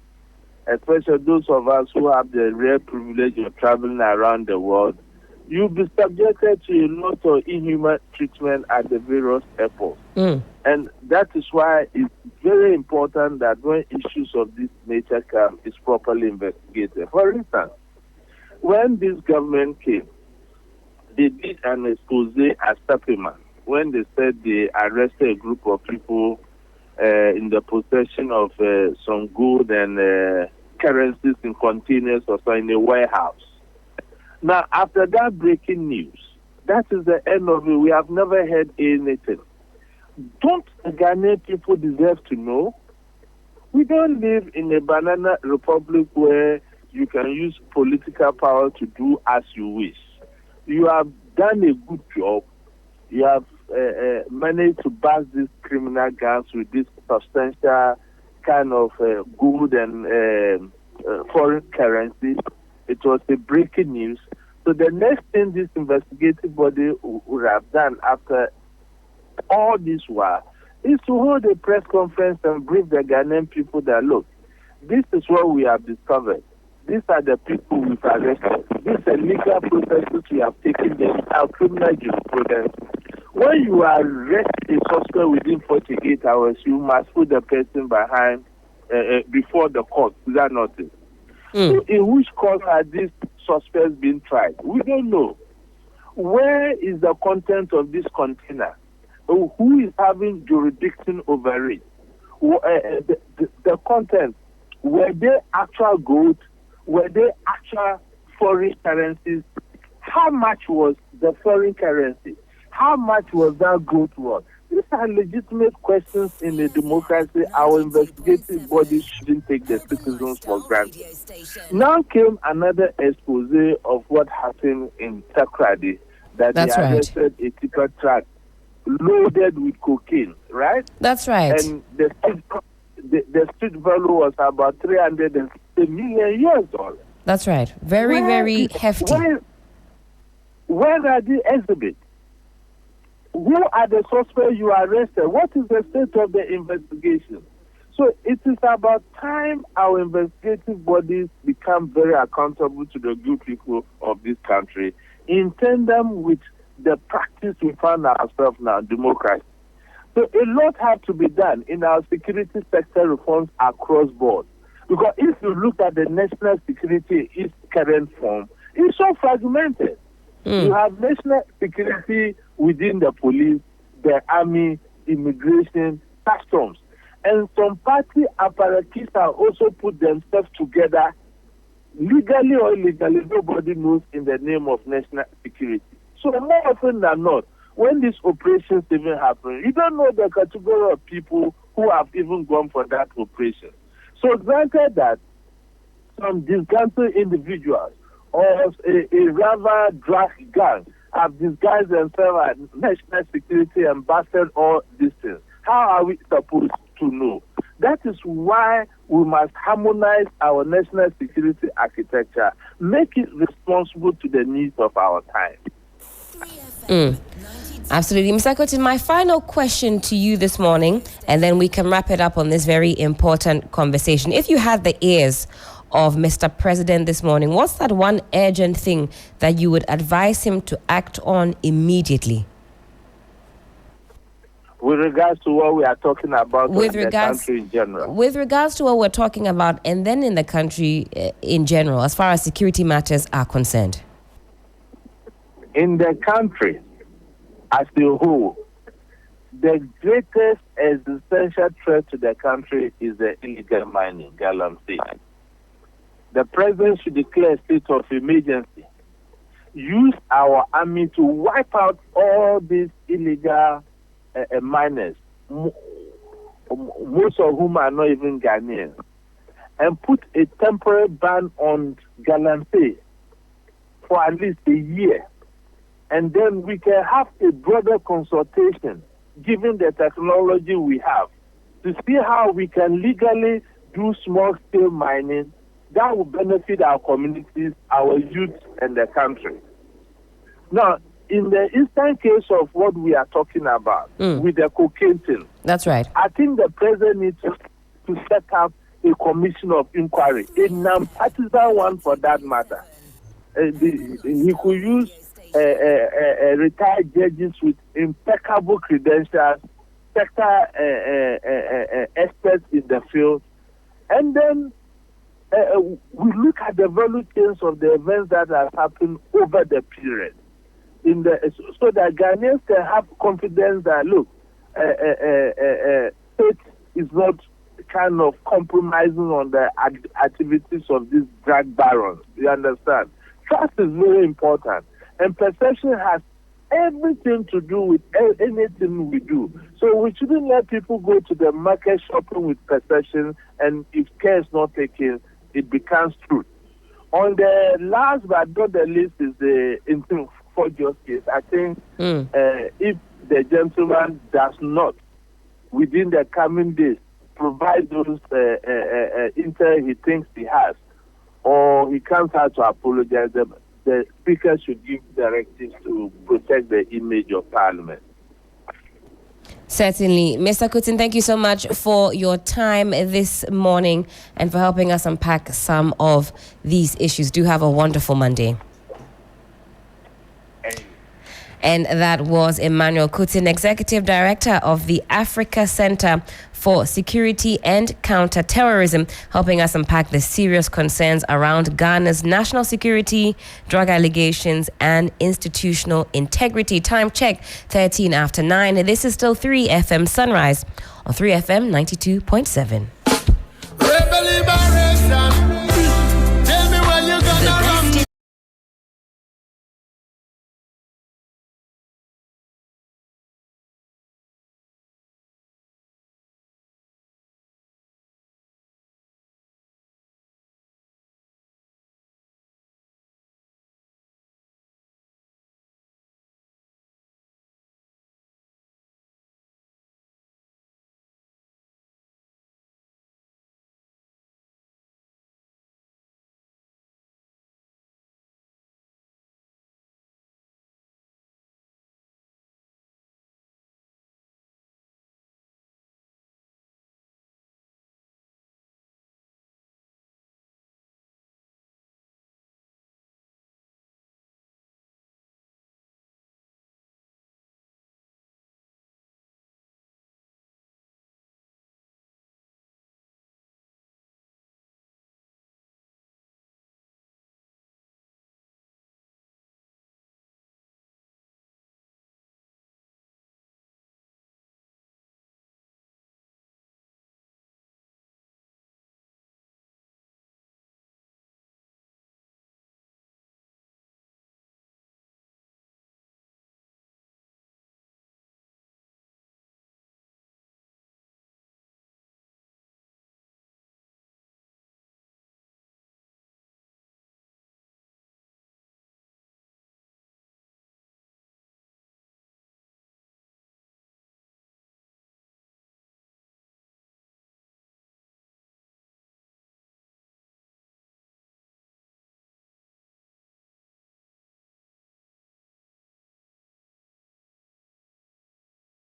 especially those of us who have the rare privilege of traveling around the world, you'll be subjected to a lot of inhuman treatment at the various airports. And that is why it's very important that when issues of this nature come, it's properly investigated. For instance, when this government came, they did an expose at Sapima when they said they arrested a group of people in the possession of some gold and currencies in containers or so in a warehouse. Now, after that breaking news, that is the end of it. We have never heard anything. Don't the Ghanaian people deserve to know? We don't live in a banana republic where you can use political power to do as you wish. You have done a good job. You have managed to bust these criminal gangs with this substantial kind of gold and foreign currency. It was a breaking news. So the next thing this investigative body would have done after all this while is to hold a press conference and brief the Ghanaian people that, look, this is what we have discovered. These are the people we've arrested. These are legal processes we have taken them, our criminal jurisprudence. When you arrest a suspect within 48 hours, you must put the person behind before the court. Is that not it? So in which court are these suspects being tried? We don't know. Where is the content of this container? Who is having jurisdiction over it? The content, were they actual gold? Were they actual foreign currencies? How much was the foreign currency? How much was that gold worth? These are legitimate questions in a democracy. Our investigative bodies shouldn't take the citizens for granted. Now came another expose of what happened in Takoradi, that they arrested a ticket truck loaded with cocaine, right? That's right. And the street value was about $360 million. That's right. Very hefty. Where are the exhibits? Who are the suspects you arrested? What is the state of the investigation? So it is about time our investigative bodies become very accountable to the good people of this country in tandem with the practice we find ourselves now, democracy. So a lot has to be done in our security sector reforms across board. Because if you look at the national security in its current form, it's so fragmented. You have national security within the police, the army, immigration, customs. And some party apparatus have also put themselves together, legally or illegally, nobody knows, in the name of national security. So more often than not, when these operations even happen, you don't know the category of people who have even gone for that operation. So granted that some disgruntled individuals or a rather drug gang have disguised themselves as national security ambassadors or these things. How are we supposed to know? That is why we must harmonize our national security architecture, make it responsible to the needs of our time. Absolutely. Mr. Akoto, my final question to you this morning, and then we can wrap it up on this very important conversation. If you had the ears of Mr. President this morning, what's that one urgent thing that you would advise him to act on immediately? With regards to what we are talking about in the country in general. With regards to what we're talking about, and then in the country in general, as far as security matters are concerned. In the country as a whole, the greatest existential threat to the country is the illegal mining, Galamsey. The president should declare a state of emergency. Use our army to wipe out all these illegal miners, most of whom are not even Ghanaians, and put a temporary ban on Galamsey for at least a year. And then we can have a broader consultation, given the technology we have, to see how we can legally do small-scale mining that will benefit our communities, our youth, and the country. Now, in the instant case of what we are talking about, with the cocaine thing, that's right. I think the president needs to set up a commission of inquiry, a non-partisan one for that matter. He could use retired judges with impeccable credentials, sector experts in the field, and then we look at the value chains of the events that have happened over the period, so that Ghanaians can have confidence that look, state is not kind of compromising on the activities of these drug barons. You understand? Trust is very important, and perception has everything to do with anything we do. So we shouldn't let people go to the market shopping with perception, and if care is not taken, it becomes truth. On the last but not the least is the interim for justice. I think if the gentleman does not, within the coming days, provide those intel he thinks he has, or he comes out to apologize, the Speaker should give directives to protect the image of Parliament. Certainly. Mr. Kuttin, thank you so much for your time this morning and for helping us unpack some of these issues. Do have a wonderful Monday. And that was Emmanuel Kuttin, Executive Director of the Africa Center for Security and Counter-Terrorism, helping us unpack the serious concerns around Ghana's national security, drug allegations, and institutional integrity. Time check, 13 after 9. This is still 3FM Sunrise on 3FM 92.7. Tell me when you're gonna run.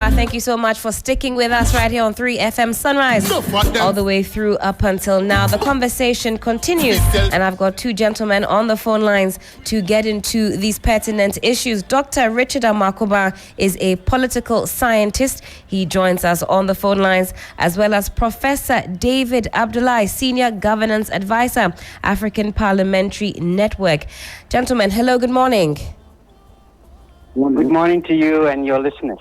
Thank you so much for sticking with us right here on 3FM Sunrise all the way through up until now. The conversation continues, and I've got two gentlemen on the phone lines to get into these pertinent issues. Dr. Richard Amakoba is a political scientist. He joins us on the phone lines, as well as Professor David Abdullahi, Senior Governance Advisor, African Parliamentary Network. Gentlemen, hello, good morning. Good morning to you and your listeners.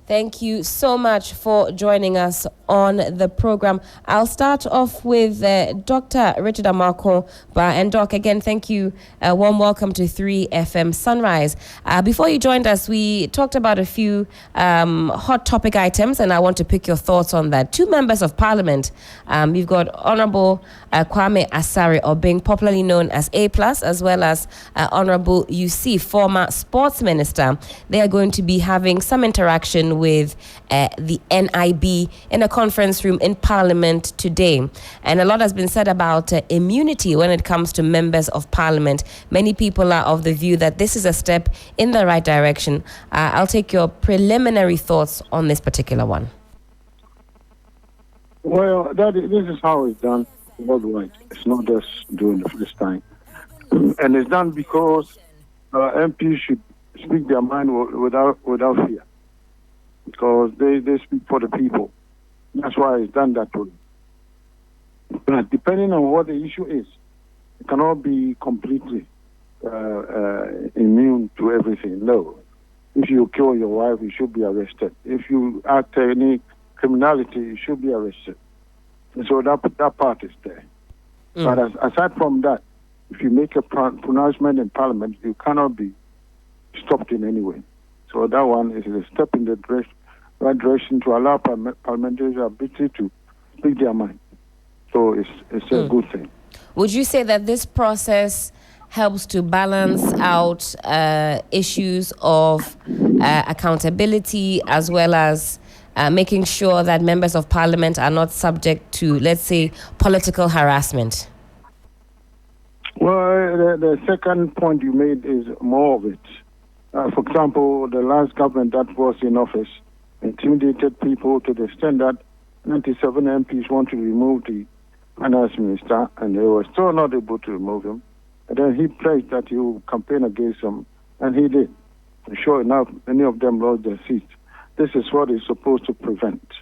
Thank you so much for joining us on the program. I'll start off with Dr. Richard Amakoba. And Doc, again, thank you. Warm welcome to 3FM Sunrise. Before you joined us, we talked about a few hot topic items, and I want to pick your thoughts on that. Two members of Parliament. You've got Honorable Kwame Asare Obeng, popularly known as A+, as well as Honorable UC, former sports minister. They are going to be having some interaction with the NIB in a conference room in Parliament today. And a lot has been said about immunity when it comes to members of Parliament. Many people are of the view that this is a step in the right direction. I'll take your preliminary thoughts on this particular one. Well, this is how it's done worldwide. It's not just doing it this time. And it's done because MPs should speak their mind without fear. Because they speak for the people. That's why it's done that way. Depending on what the issue is, it cannot be completely immune to everything. No. If you kill your wife, you should be arrested. If you act any criminality, you should be arrested. And so that part is there. But aside from that, if you make a pronouncement in Parliament, you cannot be stopped in any way. So that one is a step in the right direction to allow parliamentarians the ability to speak their mind. So it's a good thing. Would you say that this process helps to balance out issues of accountability as well as making sure that members of parliament are not subject to, let's say, political harassment? Well, the second point you made is more of it. For example, the last government that was in office intimidated people to the extent that 97 MPs want to remove the finance minister, and they were still not able to remove him. And then he pledged that he would campaign against them, and he did. And sure enough, many of them lost their seats. This is what is supposed to prevent.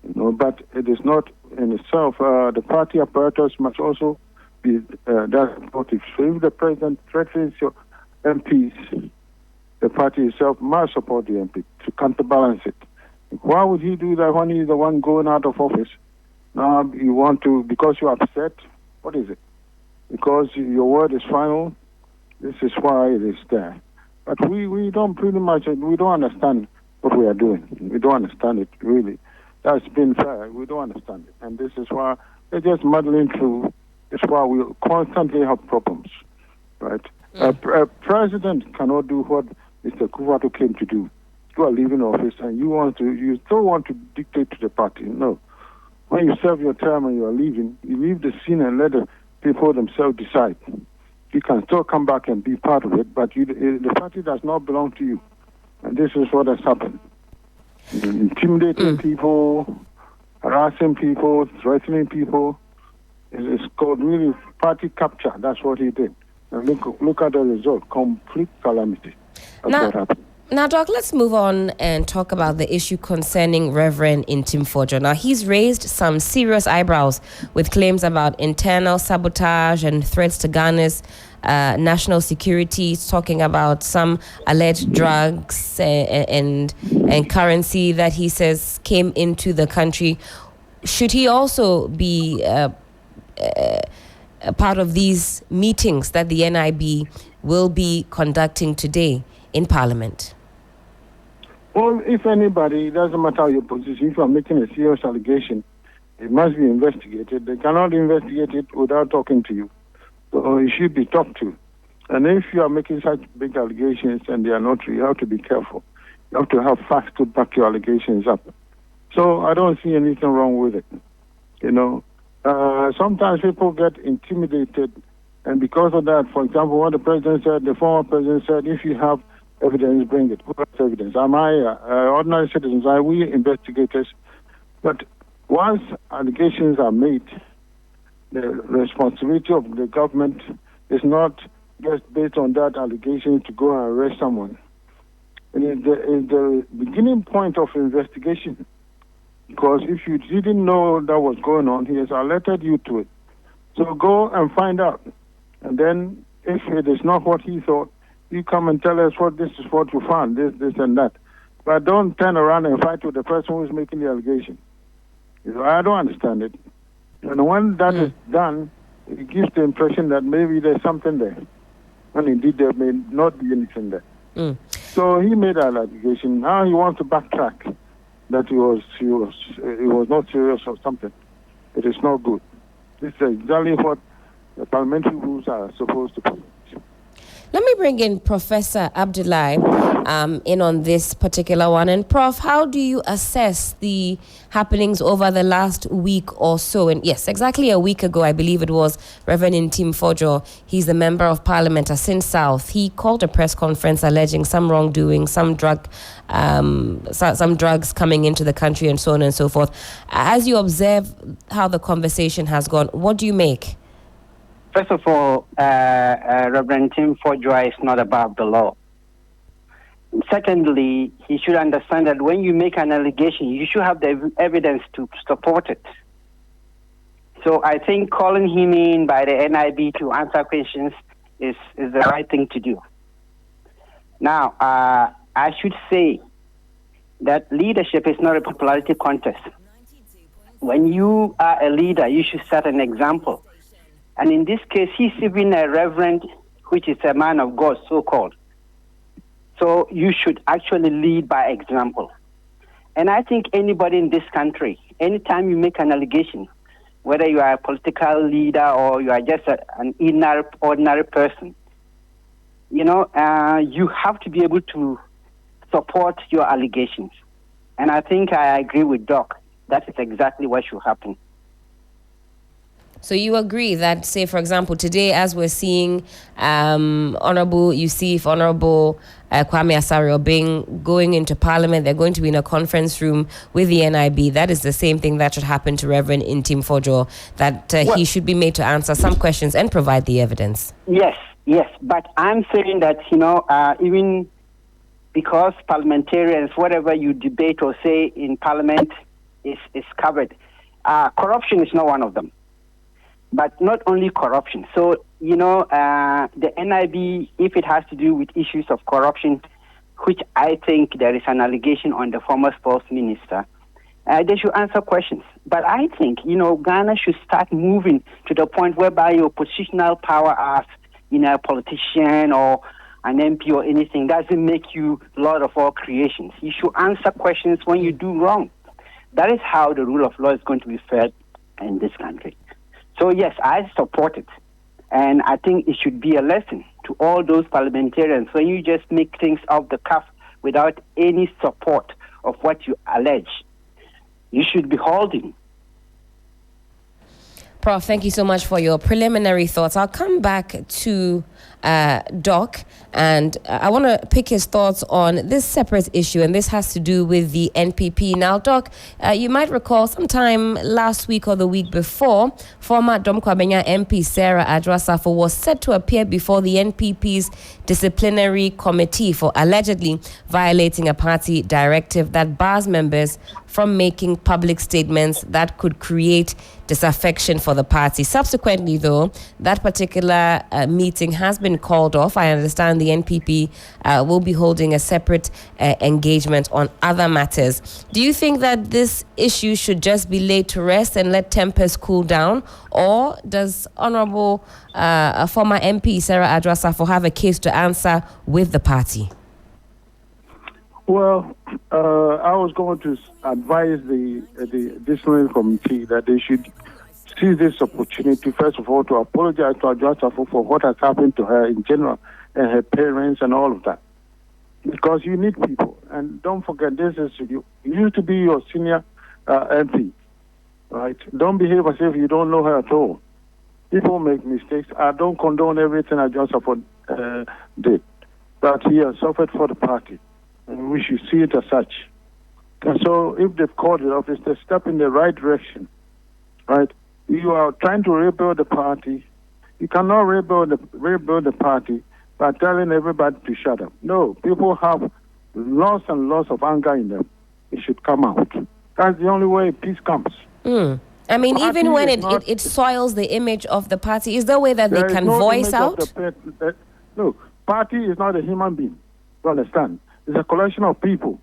But it is not in itself. The party apparatus must also be that supportive. So if the president threatens your MPs, the party itself must support the MP to counterbalance it. Why would he do that when he's the one going out of office? Now you want to, because you're upset, what is it? Because your word is final, this is why it is there. But we don't pretty much, we don't understand what we are doing. We don't understand it, really. That's been fair. We don't understand it. And this is why they're just muddling through. It's why we constantly have problems, right? A president cannot do what Mr. Kufuor came to do. You are leaving office and you still want to dictate to the party. No. When you serve your term and you are leaving, you leave the scene and let the people themselves decide. You can still come back and be part of it, but the party does not belong to you. And this is what has happened. Intimidating people, harassing people, threatening people. It's called really party capture. That's what he did. And look at the result. Complete calamity. That's what happened. Now, Doc, let's move on and talk about the issue concerning Reverend Ntim Fordjour. Now, he's raised some serious eyebrows with claims about internal sabotage and threats to Ghana's national security. He's talking about some alleged drugs and currency that he says came into the country. Should he also be a part of these meetings that the NIB will be conducting today in Parliament? Well, if anybody, it doesn't matter your position, if you are making a serious allegation, it must be investigated. They cannot investigate it without talking to you. So it should be talked to. And if you are making such big allegations and they are not true, you have to be careful. You have to have facts to back your allegations up. So I don't see anything wrong with it. Sometimes people get intimidated, and because of that, for example, what the president said, the former president said, if you have evidence, bring it. What evidence? Am I ordinary citizens? Are we investigators? But once allegations are made, the responsibility of the government is not just based on that allegation to go and arrest someone. It is the beginning point of investigation. Because if you didn't know that was going on, he has alerted you to it. So go and find out. And then if it is not what he thought, you come and tell us this is what you found, this and that. But don't turn around and fight with the person who is making the allegation. I don't understand it. And when that is done, it gives the impression that maybe there's something there. And indeed, there may not be anything there. So he made that allegation. Now he wants to backtrack that he was not serious or something. It is not good. This is exactly what the parliamentary rules are supposed to be. Let me bring in Professor Abdullahi in on this particular one. And Prof, how do you assess the happenings over the last week or so? And yes, exactly a week ago, I believe it was, Reverend Ntim Fordjour, he's the member of Parliament, Asin South. He called a press conference alleging some wrongdoing, some drugs coming into the country and so on and so forth. As you observe how the conversation has gone, what do you make? First of all, Reverend Ntim Fordjour is not above the law. Secondly, he should understand that when you make an allegation, you should have the evidence to support it. So I think calling him in by the NIB to answer questions is the right thing to do. Now, I should say that leadership is not a popularity contest. When you are a leader, you should set an example. And in this case, he's even a reverend, which is a man of God, so-called. So you should actually lead by example. And I think anybody in this country, anytime you make an allegation, whether you are a political leader or you are just an ordinary person, you have to be able to support your allegations. And I think I agree with Doc. That is exactly what should happen. So you agree that, say, for example, today, as we're seeing Honorable Kwame Asare-Obeng going into Parliament, they're going to be in a conference room with the NIB. That is the same thing that should happen to Reverend Ntim Fodjo, that he should be made to answer some questions and provide the evidence. Yes. But I'm saying that, even because parliamentarians, whatever you debate or say in Parliament is covered, corruption is not one of them. But not only corruption. So, the NIB, if it has to do with issues of corruption, which I think there is an allegation on the former sports minister, they should answer questions. But I think, Ghana should start moving to the point whereby your positional power as, a politician or an MP or anything doesn't make you Lord of all creations. You should answer questions when you do wrong. That is how the rule of law is going to be fed in this country. So, yes, I support it. And I think it should be a lesson to all those parliamentarians when you just make things off the cuff without any support of what you allege. You should be holding. Prof, thank you so much for your preliminary thoughts. I'll come back to Doc, and I want to pick his thoughts on this separate issue, and this has to do with the NPP. Now, Doc, you might recall sometime last week or the week before, former Dom Kwabenya MP Sarah Adwoa-Safo was set to appear before the NPP's disciplinary committee for allegedly violating a party directive that bars members from making public statements that could create disaffection for the party. Subsequently, though, that particular meeting has been called off. I understand the NPP will be holding a separate engagement on other matters. Do you think that this issue should just be laid to rest and let tempers cool down? Or does Honorable former MP Sarah Adwoa-Safo have a case to answer with the party? Well, I was going to advise the disciplinary committee that they should seize this opportunity, first of all, to apologize to Adwoa-Safo for what has happened to her in general, and her parents and all of that. Because you need people. And don't forget, this is you used to be your senior MP, right? Don't behave as if you don't know her at all. People make mistakes. I don't condone everything Adwoa-Safo did. But he has suffered for the party. And we should see it as such. And so if they've called it off, it's a step in the right direction, right? You are trying to rebuild the party. You cannot rebuild the party by telling everybody to shut up. No, people have lots and lots of anger in them. It should come out. That's the only way peace comes. I mean, party even when it soils the image of the party, is there a way that they can voice out? No, party is not a human being. You understand? It's a collection of people.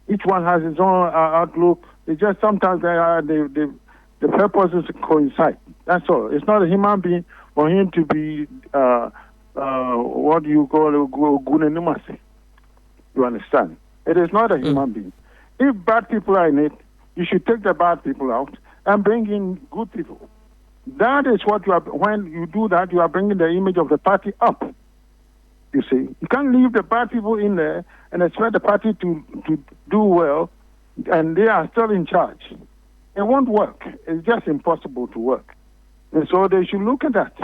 Each one has his own outlook. It's just sometimes the purposes coincide. That's all. It's not a human being for him to be what do you call a gunenumasi. You understand? It is not a human being. If bad people are in it, you should take the bad people out and bring in good people. That is what you are. When you do that, you are bringing the image of the party up. You see, you can't leave the bad people in there and expect the party to do well, and they are still in charge. It won't work. It's just impossible to work. And so they should look at that.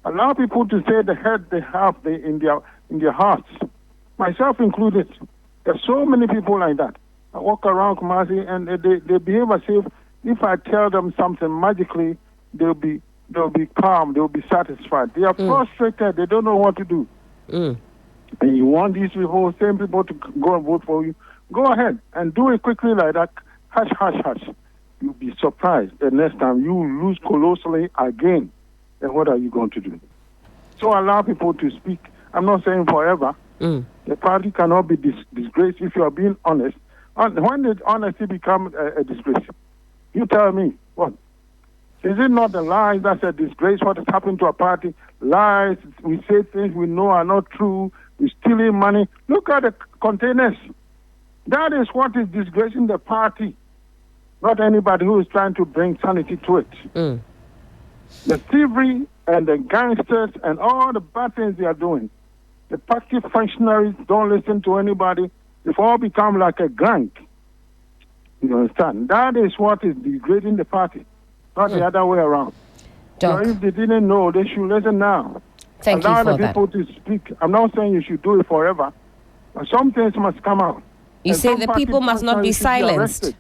Allow people to say the head they have in their hearts, myself included. There's so many people like that. I walk around Kumasi and they behave as if I tell them something magically, they'll be calm, they'll be satisfied. They are frustrated. They don't know what to do. And you want these people, same people, to go and vote for you, go ahead and do it quickly like that. Hush, hush, hush. you'll be surprised the next time you lose colossally again. Then what are you going to do? So allow people to speak. I'm not saying forever. The party cannot be disgraced if you are being honest. When did honesty become a disgrace? You tell me. What? Is it not the lies that's a disgrace? What has happened to a party? Lies. We say things we know are not true. We're stealing money. Look at the containers. That is what is disgracing the party. Not anybody who is trying to bring sanity to it. The thievery and the gangsters and all the bad things they are doing. The party functionaries don't listen to anybody. They've all become like a gang. You understand? That is what is degrading the party, not the other way around. Doc. So if they didn't know, they should listen now. Thank you Allow for the that. people to speak. I'm not saying you should do it forever, but some things must come out. You And say some the party people must not be functionaries should silenced. arrested.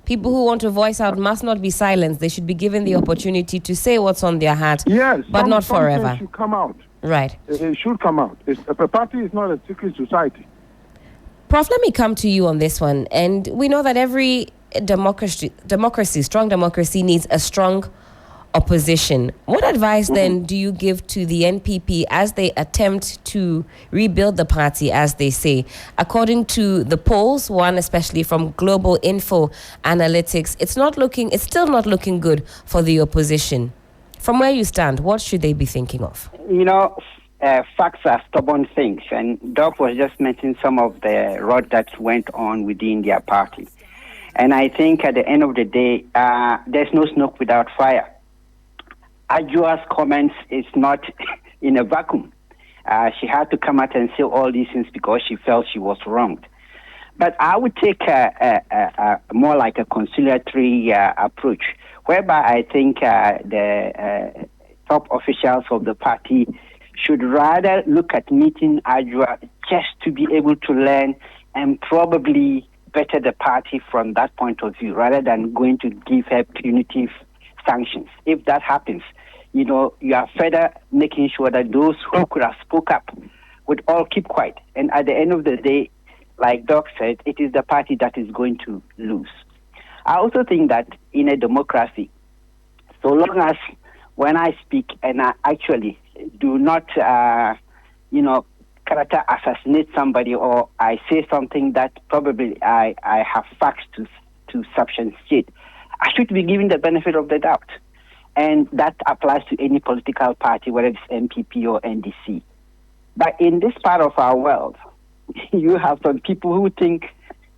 People who want to voice out must not be silenced. They should be given the opportunity to say what's on their heart, Yes, but not some things forever. should come out. Right. It should come out. A party is not a secret society. Prof, let me come to you on this one. And we know that every strong democracy needs a strong opposition. What advice then do you give to the NPP as they attempt to rebuild the party, as they say? According to the polls, one especially from Global Info Analytics, it's still not looking good for the opposition. From where you stand, what should they be thinking of? You know, facts are stubborn things, and Doc was just mentioning some of the rot that went on within their party. And I think at the end of the day, there's no smoke without fire. Ajua's comments is not in a vacuum. She had to come out and say all these things because she felt she was wronged. But I would take a more like a conciliatory approach, whereby I think the top officials of the party should rather look at meeting Ajua just to be able to learn and probably better the party from that point of view, rather than going to give her punitive sanctions. If that happens, you know, you are further making sure that those who could have spoke up would all keep quiet. And at the end of the day, like Doc said, it is the party that is going to lose. I also think that in a democracy, so long as when I speak and I actually do not, character assassinate somebody, or I say something that probably I have facts to substantiate, I should be given the benefit of the doubt. And that applies to any political party, whether it's MPP or NDC. But in this part of our world, you have some people who think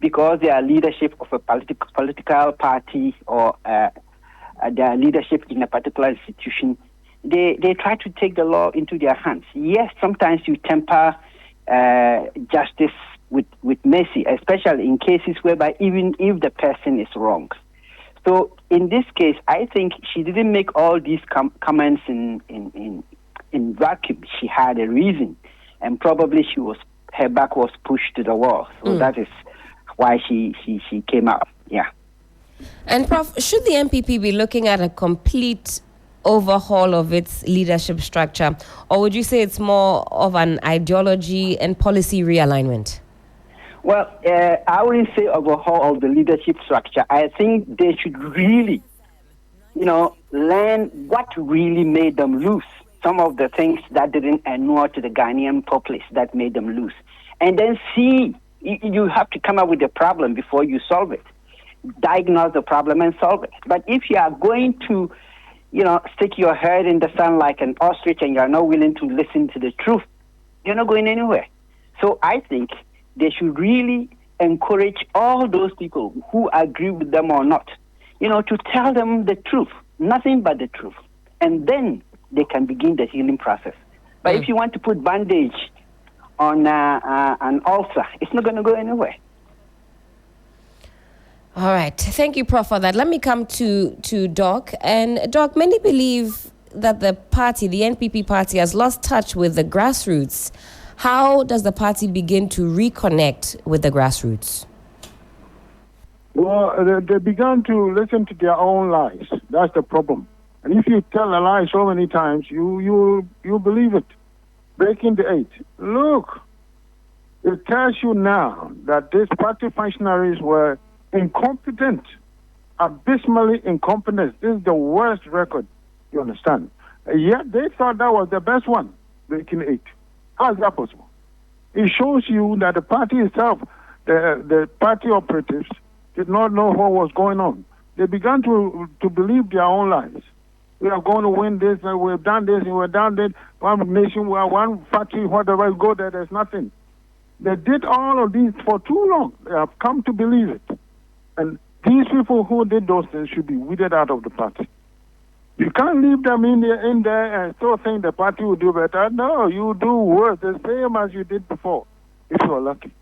because they are leadership of a political party or their leadership in a particular institution, they try to take the law into their hands. Yes, sometimes you temper justice with mercy, especially in cases whereby even if the person is wrong. So in this case, I think she didn't make all these comments in vacuum. She had a reason, and probably her back was pushed to the wall. So that is why she came out. Yeah. And Prof, should the MPP be looking at a complete overhaul of its leadership structure, or would you say it's more of an ideology and policy realignment? Well, I wouldn't say overhaul of the leadership structure. I think they should really, learn what really made them lose. Some of the things that didn't inure to the Ghanaian populace that made them lose. And then see, you have to come up with a problem before you solve it. Diagnose the problem and solve it. But if you are going to, stick your head in the sun like an ostrich and you are not willing to listen to the truth, you're not going anywhere. So I think they should really encourage all those people who agree with them or not, to tell them the truth, nothing but the truth. And then they can begin the healing process. But if you want to put bandage on an ulcer, it's not going to go anywhere. All right. Thank you, Prof, for that. Let me come to Doc. And Doc, many believe that the party, the NPP party, has lost touch with the grassroots. How does the party begin to reconnect with the grassroots? Well, they began to listen to their own lies. That's the problem. And if you tell a lie so many times, you believe it. Breaking the eight. Look, it tells you now that these party functionaries were incompetent. abysmally incompetent. This is the worst record, you understand? Yet they thought that was the best one, making 8. How is that possible? It shows you that the party itself, the party operatives, did not know what was going on. They began to believe their own lies. We are going to win this, and we've done this, and we've done that. One nation, we are one factory, whatever, go there, there's nothing. They did all of these for too long. They have come to believe it. And these people who did those things should be weeded out of the party. You can't leave them in there and still think the party will do better. No, you do worse, the same as you did before, if you're lucky.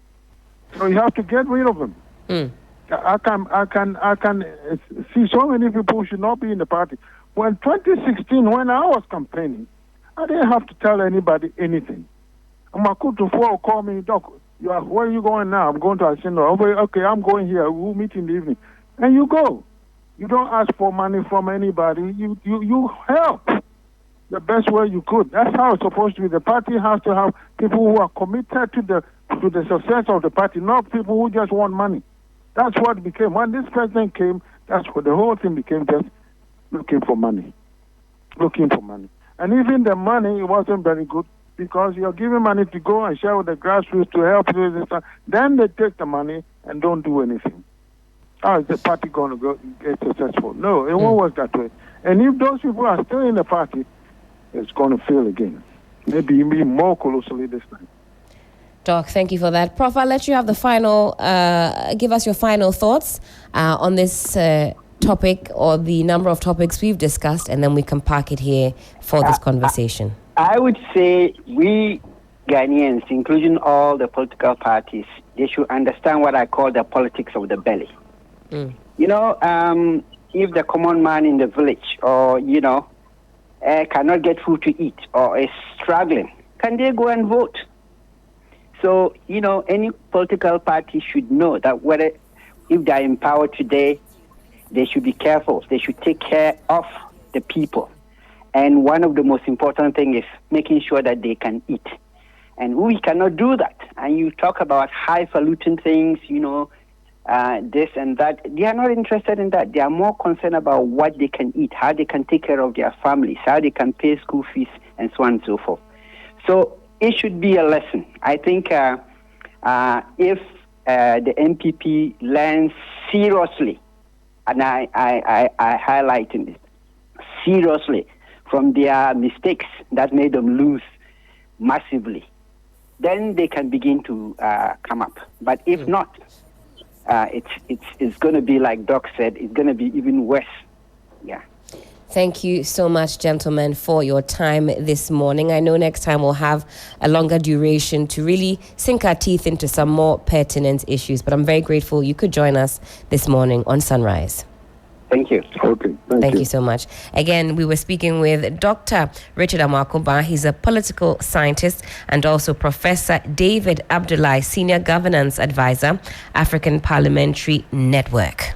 So you have to get rid of them. I can see so many people who should not be in the party. When 2016, when I was campaigning, I didn't have to tell anybody anything. Makutu will call me, Doc, where are you going now? I'm going to Asino. Okay, I'm going here. We'll meet in the evening. And you go. You don't ask for money from anybody. You help the best way you could. That's how it's supposed to be. The party has to have people who are committed to the success of the party, not people who just want money. That's what it became. When this president came, that's what the whole thing became, just looking for money. Looking for money. And even the money, it wasn't very good because you're giving money to go and share with the grassroots to help you with this. Then they take the money and don't do anything. How is the party going to go get successful? No, it won't work that way. And if those people are still in the party, it's going to fail again. Maybe even more colossally this time. Doc, thank you for that. Prof, I'll let you have the final, give us your final thoughts on this topic or the number of topics we've discussed, and then we can park it here for this conversation. I would say we Ghanaians, including all the political parties, they should understand what I call the politics of the belly. You know, if the common man in the village or, cannot get food to eat or is struggling, can they go and vote? So, any political party should know that if they're in power today, they should be careful. They should take care of the people. And one of the most important things is making sure that they can eat. And we cannot do that. And you talk about highfalutin things, this and that. They are not interested in that. They are more concerned about what they can eat, how they can take care of their families, how they can pay school fees, and so on and so forth. So it should be a lesson. I think if the NPP learns seriously, and I highlight it, seriously from their mistakes that made them lose massively, then they can begin to come up. But if not, it's going to be like Doc said. It's going to be even worse. Yeah. Thank you so much, gentlemen, for your time this morning. I know next time we'll have a longer duration to really sink our teeth into some more pertinent issues. But I'm very grateful you could join us this morning on Sunrise. Thank you. Okay. Thank you so much. Again, we were speaking with Dr. Richard Amoako-Baa. He's a political scientist, and also Professor David Abdullahi, Senior Governance Advisor, African Parliamentary Network.